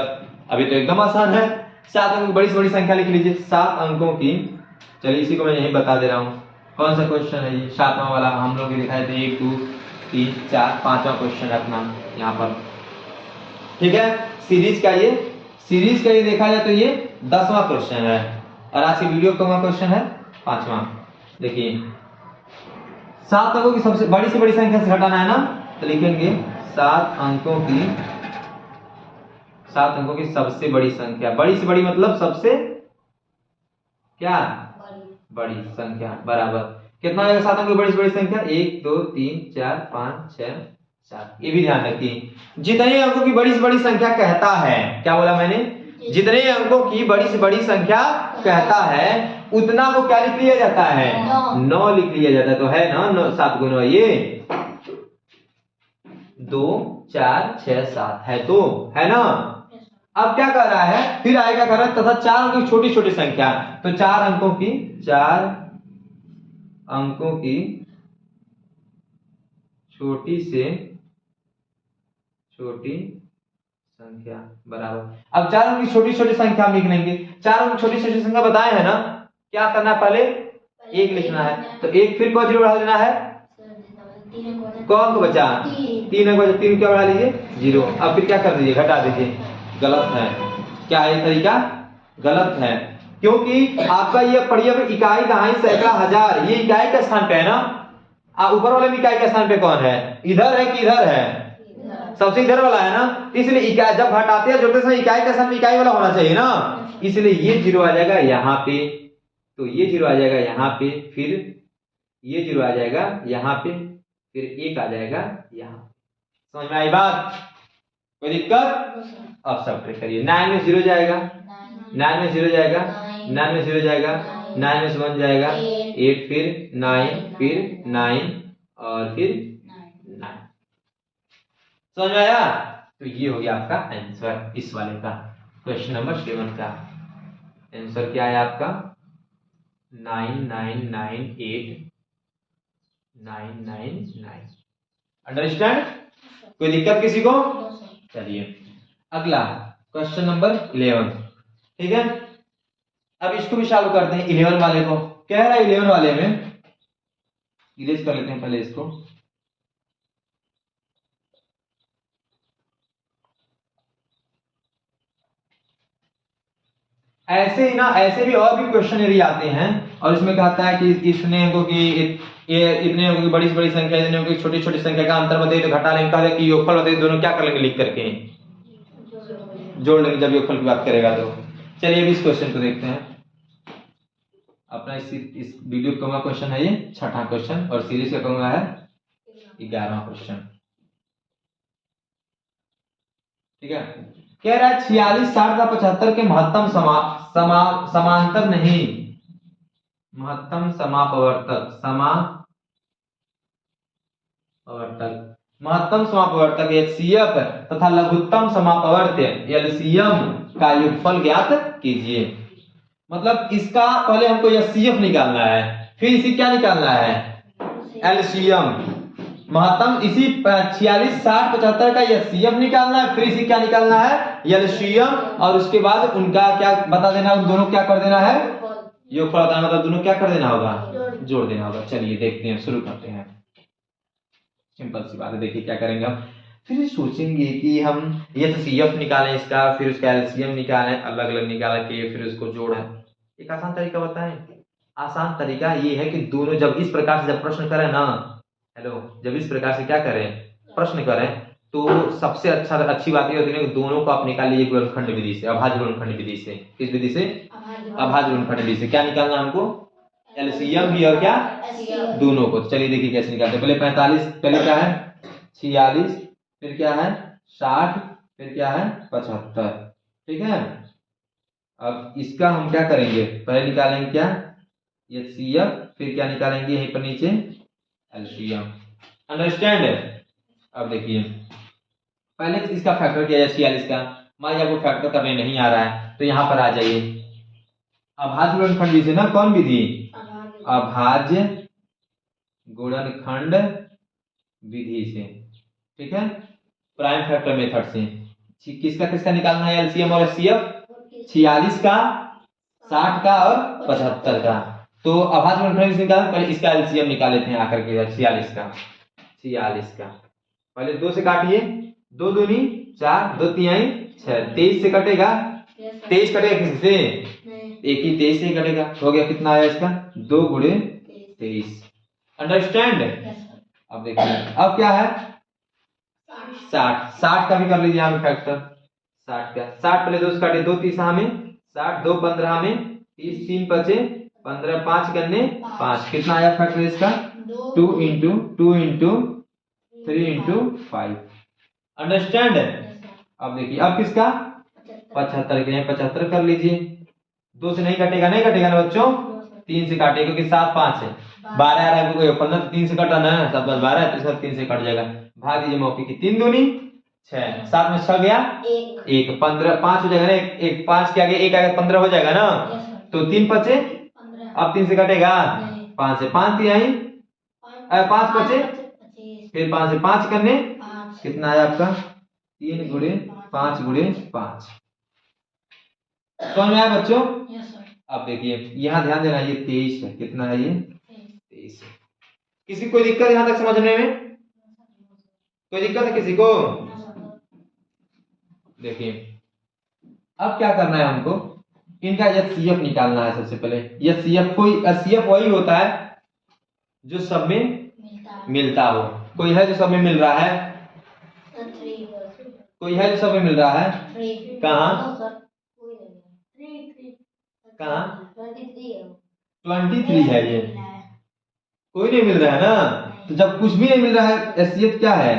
अभी तो एकदम आसान है। 7 अंकों की बड़ी से बड़ी संख्या लिख लीजिए। 7 अंकों की, चलिए इसी को मैं यही बता दे रहा हूँ। कौन सा क्वेश्चन है ये? 7वां वाला हम लोग दिखाए थे। 1 2 3 4 5वां क्वेश्चन है अपना यहाँ पर। ठीक है, सीरीज का ये देखा जाए तो ये 10वां क्वेश्चन है और आज की वीडियो का क्वेश्चन है 5वां। देखिए 7 अंकों की सबसे बड़ी से बड़ी संख्या से घटाना है ना, तो लिखेंगे 7 अंकों की सबसे बड़ी संख्या। बड़ी से बड़ी मतलब सबसे क्या? बड़ी संख्या बराबर कितना आएगा? 7 अंकों की बड़ी से बड़ी संख्या 1 2 3 4 5 6 7। ये भी ध्यान रखिए जितने अंकों की बड़ी से बड़ी संख्या कहता है, क्या बोला मैंने? जितने अंकों की बड़ी से बड़ी संख्या कहता है उतना को क्या लिख लिया जाता है? 9 लिख लिया जाता है। तो है ना 7 गुना ये 2 4 6 7 है, तो है ना। अब क्या कर रहा है? फिर आएगा कर रहा है तथा 4 अंकों की छोटी छोटी संख्या। तो 4 अंकों की छोटी से छोटी संख्या बराबर। अब 4 अंक की छोटी छोटी संख्या हम लिख लेंगे। 4 अंक की छोटी छोटी संख्या बताए है ना, क्या करना है? पहले 1 लिखना है। तो 1 फिर को 0 बढ़ा देना है। कौन को बचा? 3 अंक बचा, 3 क्या बढ़ा लीजिए? 0। अब फिर क्या कर दीजिए? घटा दीजिए। गलत है। क्या है तरीका? गलत है, क्योंकि आपका ये पढ़िए इकाई दहाई सैकड़ा हजार, ये इकाई के स्थान पे है ना। ऊपर वाले में इकाई के स्थान पे कौन है? इधर है कि इधर है? सबसे इधर वाला है ना। इसलिए इकाई जब घटाते हैं जोड़ते समय इकाई के स्थान पे इकाई वाला होना चाहिए ना। इसलिए ये 0 आ जाएगा यहाँ पे, तो ये 0 आ जाएगा यहाँ पे, फिर ये 0 आ जाएगा यहाँ पे, फिर 1 आ जाएगा यहाँ। समझ में आई बात? कोई दिक्कत? अब सब्ट्रैक्ट करिए। 9 में 0 जाएगा, 9 में 0 जाएगा, 9 में 0 जाएगा, 9 में से 1 जाएगा 8, फिर 9, फिर 9 और फिर 9। समझ में आया? तो ये हो गया आपका आंसर इस वाले का, क्वेश्चन नंबर 7 का आंसर क्या है आपका? 9998 999। अंडरस्टैंड? कोई दिक्कत किसी को? चलिए अगला क्वेश्चन नंबर 11। ठीक है, अब इसको भी चालू करते हैं। 11 वाले को कह रहा है, 11 वाले में इरेज कर लेते हैं पहले इसको। ऐसे ही ना, ऐसे भी और भी क्वेश्चन यदि आते हैं और इसमें कहता है कि इसने को कि ये इतने अंकों की बड़ी से बड़ी संख्या, इतने अंकों की छोटी छोटी संख्या का अंतर बताइए, तो घटा लेंगे, कहा कि योगफल बताइए, दोनों क्या कर लेंगे लिख करके जोड़ लेंगे जब योगफल की बात करेगा तो। चलिए अभी इस क्वेश्चन को देखते हैं। अपना इस वीडियो का क्वेश्चन है ये 6वां क्वेश्चन और सीरीज का कहूंगा है 11वां क्वेश्चन। ठीक है, कह रहा है 46, 60 तथा 75 के महत्तम समांतर नहीं, महत्तम समापवर्तक महत्तम समापवर्तक HCF तथा लघुत्तम समापवर्त्य LCM का योगफल ज्ञात कीजिए। मतलब इसका पहले हमको HCF निकालना है, फिर इसी क्या निकालना है LCM। महत्तम इसी 46, 60, 75 का HCF निकालना है, फिर इसी क्या निकालना है LCM, और उसके बाद उनका क्या बता देना, उन दोनों क्या कर देना है योगफल बताना, मतलब दोनों क्या कर देना होगा जोड़ देना होगा। चलिए देखते हैं, शुरू करते हैं। सिंपल सी बात है, देखिए क्या करेंगे हम। फिर सोचेंगे कि हम HCF निकालें इसका, फिर उसका LCM निकालें, अलग अलग निकाल के फिर उसको जोड़ें। एक आसान तरीका बताएं। आसान तरीका ये है कि दोनों जब इस प्रकार से जब प्रश्न करें ना, जब इस प्रकार से क्या करें प्रश्न करें, तो सबसे अच्छी बात ये होती है कि दोनों को आप निकाल लीजिए गुणनखंड विधि से, अभाज्य गुणनखंड विधि से। किस विधि से अभाज्य गुणनखंड विधि से। क्या निकालना हमको LCM भी और क्या दोनों को। चलिए देखिए कैसे निकालते हैं। पहले 45, पहले क्या है 46, फिर क्या है 60, फिर क्या है 75। ठीक है, अब इसका हम क्या करेंगे, पहले निकालेंगे क्या HCF, फिर क्या निकालेंगे यहीं पर नीचे LCM। अंडरस्टैंड। अब देखिए पहले इसका फैक्टर किया जाए 46 का, मान लीजिए आपको फैक्टर करने नहीं आ रहा है तो यहाँ पर आ जाइए अभाज्य गुणनखंड विधि से ना। कौन विधि अभाज्य गुणनखंड विधि से। ठीक है, प्राइम फैक्टर मेथड से। किसका किसका निकालना है LCM और HCF, 46 का, 60 का और 75 का। तो अभाज्य गुणनखंड से निकाल, पहले इसका LCM निकाल लेते हैं आकर के 46 का। पहले 2 से काटिए, 2 दूनी 4, 2 तिहाई 6, 23 से कटेगा, 23 कटेगा किसी से एक ही 23 से कटेगा, हो गया कितना आया इसका 2 गुणे 23। अंडरस्टैंड। अब देखिए अब क्या है 60 का भी कर लीजिए यहाँ फैक्टर। 60 का 60 पहले 2 से काटे, 2 तीस में 60, 2 15 में 30, 3 बचे 15, 5 करने 5, कितना आया फैक्टर इसका 2 इंटू 2 इंटू 3 इंटू 5। अंडरस्टैंड। अब देखिए अब किसका 75 के 75 कर लीजिए। 2 से नहीं कटेगा ना बच्चों, 3 से काटेगा क्योंकि 7 5 है, 12 आ रहा है कोई 15, तो 3 से कटाना है, 7 5 12 है तो इसका 3 से कट जाएगा। भाग दीजिए मौके की 3 दूनी 6, 7 में 6 गया 1, 15 5 हो जाएगा ना, एक 5 के आगे 1 आएगा 15 हो जाएगा ना, तो 3 बचे, अब 3 से कटेगा 5 से 5 तिहाई 5 बचे, फिर 5 से 5 करने कितना आया आपका 3 गुणे 5 गुणे 5। समझ में आया बच्चों। अब देखिए यहाँ ध्यान देना, ये 23 है, कितना है ये 23 है। किसी कोई दिक्कत यहाँ तक समझने में, कोई दिक्कत है किसी को। देखिए अब क्या करना है हमको, इनका HCF निकालना है। सबसे पहले HCF वही होता है जो सब में मिलता हो। कोई है जो सब में मिल रहा है, कोई है जो सब में मिल रहा है, कहाँ 23 है, ये कोई नहीं मिल रहा है ना, तो जब कुछ भी नहीं मिल रहा है HCF क्या है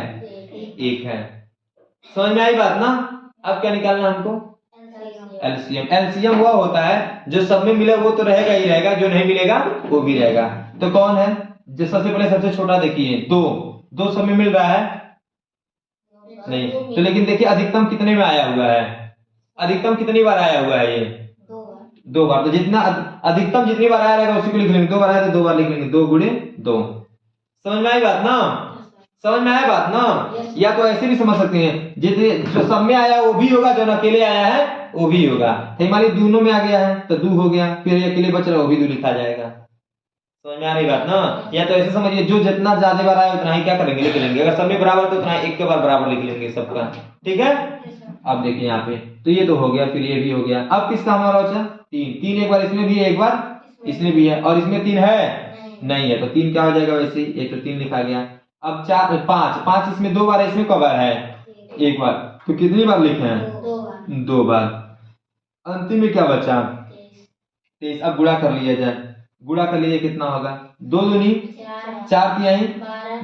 1 है। समझ में आई बात ना। अब क्या निकालना हमको LCM वो होता है जो सब में मिले वो तो रहेगा ही रहेगा, जो नहीं मिलेगा वो भी रहेगा। तो कौन है जो सबसे पहले सबसे छोटा देखिए 2 सब में मिल रहा है नहीं, तो लेकिन देखिए अधिकतम कितने में आया हुआ है, अधिकतम कितनी बार आया हुआ है ये 2 बार। तो जितना अधिकतम जितनी बार आया रहेगा उसी को लिख लेंगे, 2 बार आया तो 2 बार लिख लेंगे, 2 गुणे 2। समझ में आई बात ना, समझ में आया बात ना। या तो ऐसे भी समझ सकते हैं, जितने जो सब में आया वो भी होगा, जो अकेले आया है वो भी होगा। मान लीजिए दोनों में आ गया है तो 2 हो गया, फिर अकेले बच रहा वो भी 2 लिखा जाएगा। समझ में आ रही बात ना। या तो ऐसे समझिए जो जितना ज्यादा बार आया उतना ही क्या करेंगे लिख लेंगे, अगर सब में बराबर तो उतना एक के बार बराबर लिख लेंगे सबका। ठीक है। अब देखिए यहाँ पे तो ये तो हो गया, फिर ये भी हो गया। अब किसका हमारा बचा? 3। 3 एक बार इसमें भी है, एक बार इसमें भी है, और इसमें 3 है नहीं है, तो 3 क्या हो जाएगा वैसे ही, एक तो 3 लिखा गया। अब 4 5 5 इसमें 2 बार है, इसमें कब बार है? एक बार, तो कितनी बार लिखे हैं? 2 बार। अंतिम में क्या बचा? 23। अब गुणा कर लिया जाए, गुणा कर लिए कितना होगा? 2 दूनी 4 तिहाई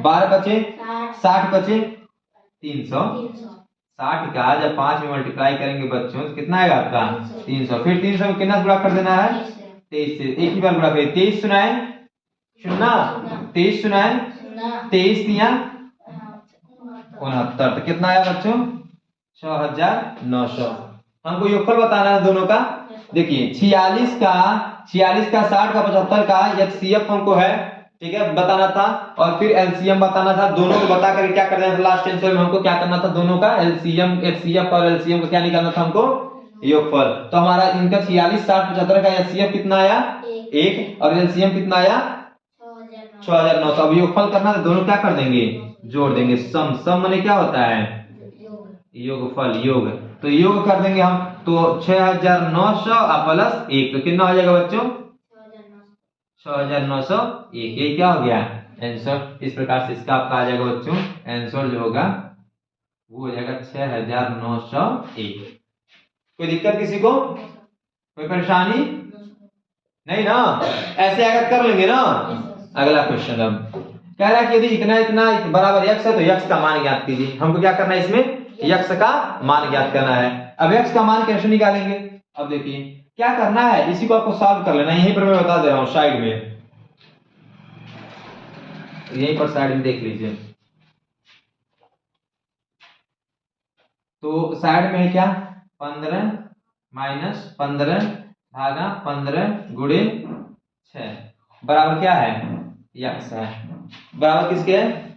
12 बचे 60 बचे 300। 60 का जब 5 में मल्टीप्लाई करेंगे बच्चों तो कितना आएगा आपका? 300। फिर 300 में कितना गुणा कर देना है? 23 से। एक ही बार गुणा करिए। 23 सुनाए शून्य, 23 सुनाए 23 तिया 69, तो कितना आया बच्चों? 6900। हमको योगफल बताना है दोनों का। देखिए 46 का 60 का 75 का एचसीएफ हमको है, ठीक है, बताना था, और फिर एलसीएम बताना था। दोनों को बता करके क्या करना था? लास्ट आंसर में हमको क्या करना था? दोनों का एलसीएम, एचसीएफ और एलसीएम का क्या निकालना था हमको? योगफल। तो हमारा इनका 46 60 75 का एचसीएफ कितना आया? 1, और एलसीएम कितना आया? 6900। अब योगफल करना है, दोनों क्या कर देंगे? जोड़ देंगे। सम, सम माने क्या होता है? योगफल, योग। तो योग कर देंगे हम, तो 6900 प्लस 1, तो कितना हो जाएगा बच्चों? 6901। ये क्या हो गया? आंसर। इस प्रकार से इसका आपका आ जाएगा बच्चों, आंसर जो होगा वो हो जाएगा 6901। कोई दिक्कत किसी को? कोई परेशानी नहीं ना? ऐसे अगर कर लेंगे ना। अगला क्वेश्चन अब कह रहा है कि यदि इतना इतना बराबर x है तो x का मान ज्ञात कीजिए। हमको क्या करना है इसमें? x का मान ज्ञात करना है। अब x का मान कैसे निकालेंगे? अब देखिए क्या करना है, इसी को आपको सॉल्व कर लेना है। यहीं पर मैं बता दे रहा हूं, साइड में, यहीं पर साइड में देख लीजिए। तो साइड में है क्या? 15 माइनस 15 भागा 15 गुणे 6 बराबर क्या है? x है। बराबर किसके है?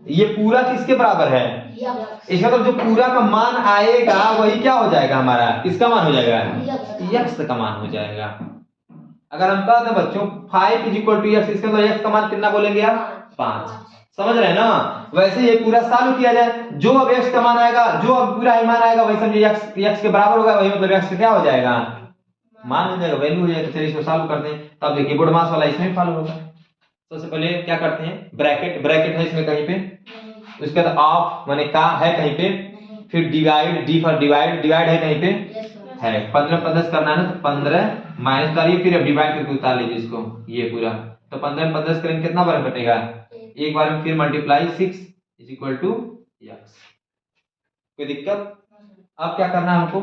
ये पूरा किसके बराबर है? इसका तो जो पूरा का मान आएगा वही क्या हो जाएगा हमारा? किसका मान हो जाएगा? x का मान हो जाएगा। अगर हम कहते हैं बच्चों 5 = x, इसका तो x का मान कितना बोलेंगे आप? 5। समझ रहे हैं ना? वैसे ये पूरा सॉल्व किया जाए, जो अब x का मान आएगा, जो अब पूरा मान आएगा वही समझिए x के बराबर होगा, वही मतलब x का क्या हो जाएगा? मान हो जाएगा, वैल्यू हो जाएगा। चलिए इसको सॉल्व करते हैं। तब देखिए बोर्ड मास वाला इसमें फॉलो होगा। सबसे पहले क्या करते हैं? ब्रैकेट, ब्रैकेट है इसमें कहीं पे, उसके बाद ऑफ माने का है कहीं पे, फिर divide, D for divide, divide है कहीं पे है। 15 15 करना है ना, तो 15 माइनस करिए, फिर अब डिवाइड करके उतार लीजिए इसको, ये पूरा। तो 15 15 करेंगे कितना बार कटेगा? एक बार में, फिर मल्टीप्लाई 6 = x। कोई दिक्कत? अब क्या करना है हमको?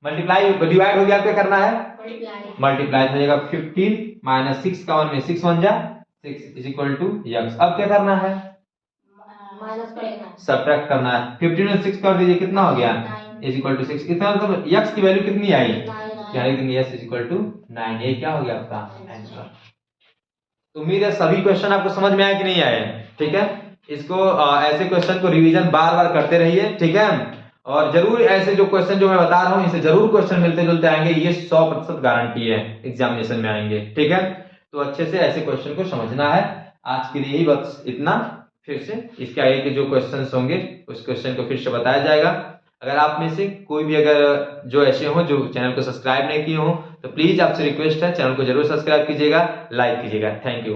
मल्टीप्लाई डिवाइड हो गया, क्या करना है? मल्टीप्लाई हो जाएगा। 15 माइनस 6 का 1 में 6 1 जा 6 = x। अब क्या करना है? सब्ट्रैक्ट करना है। 15 में 6 कर दीजिए, कितना हो गया? = 6। इतना मतलब x की वैल्यू कितनी आई? क्या लिखेंगे? s = 9। ये क्या हो गया आपका आंसर। उम्मीद है सभी क्वेश्चन आपको समझ में आए कि नहीं आए? ठीक है, इसको ऐसे क्वेश्चन को रिवीजन बार बार करते रहिए, ठीक है। और जरूर ऐसे जो क्वेश्चन जो मैं बता रहा हूँ, इसे जरूर क्वेश्चन मिलते जुलते आएंगे, ये 100% गारंटी है एग्जामिनेशन में आएंगे, ठीक है। तो अच्छे से ऐसे क्वेश्चन को समझना है। आज के लिए ही बस इतना। फिर से इसके आगे के जो क्वेश्चन होंगे उस क्वेश्चन को फिर से बताया जाएगा। अगर आप में से कोई भी अगर जो ऐसे हो जो चैनल को सब्सक्राइब नहीं किए हो, तो प्लीज आपसे रिक्वेस्ट है चैनल को जरूर सब्सक्राइब कीजिएगा, लाइक कीजिएगा। Thank you.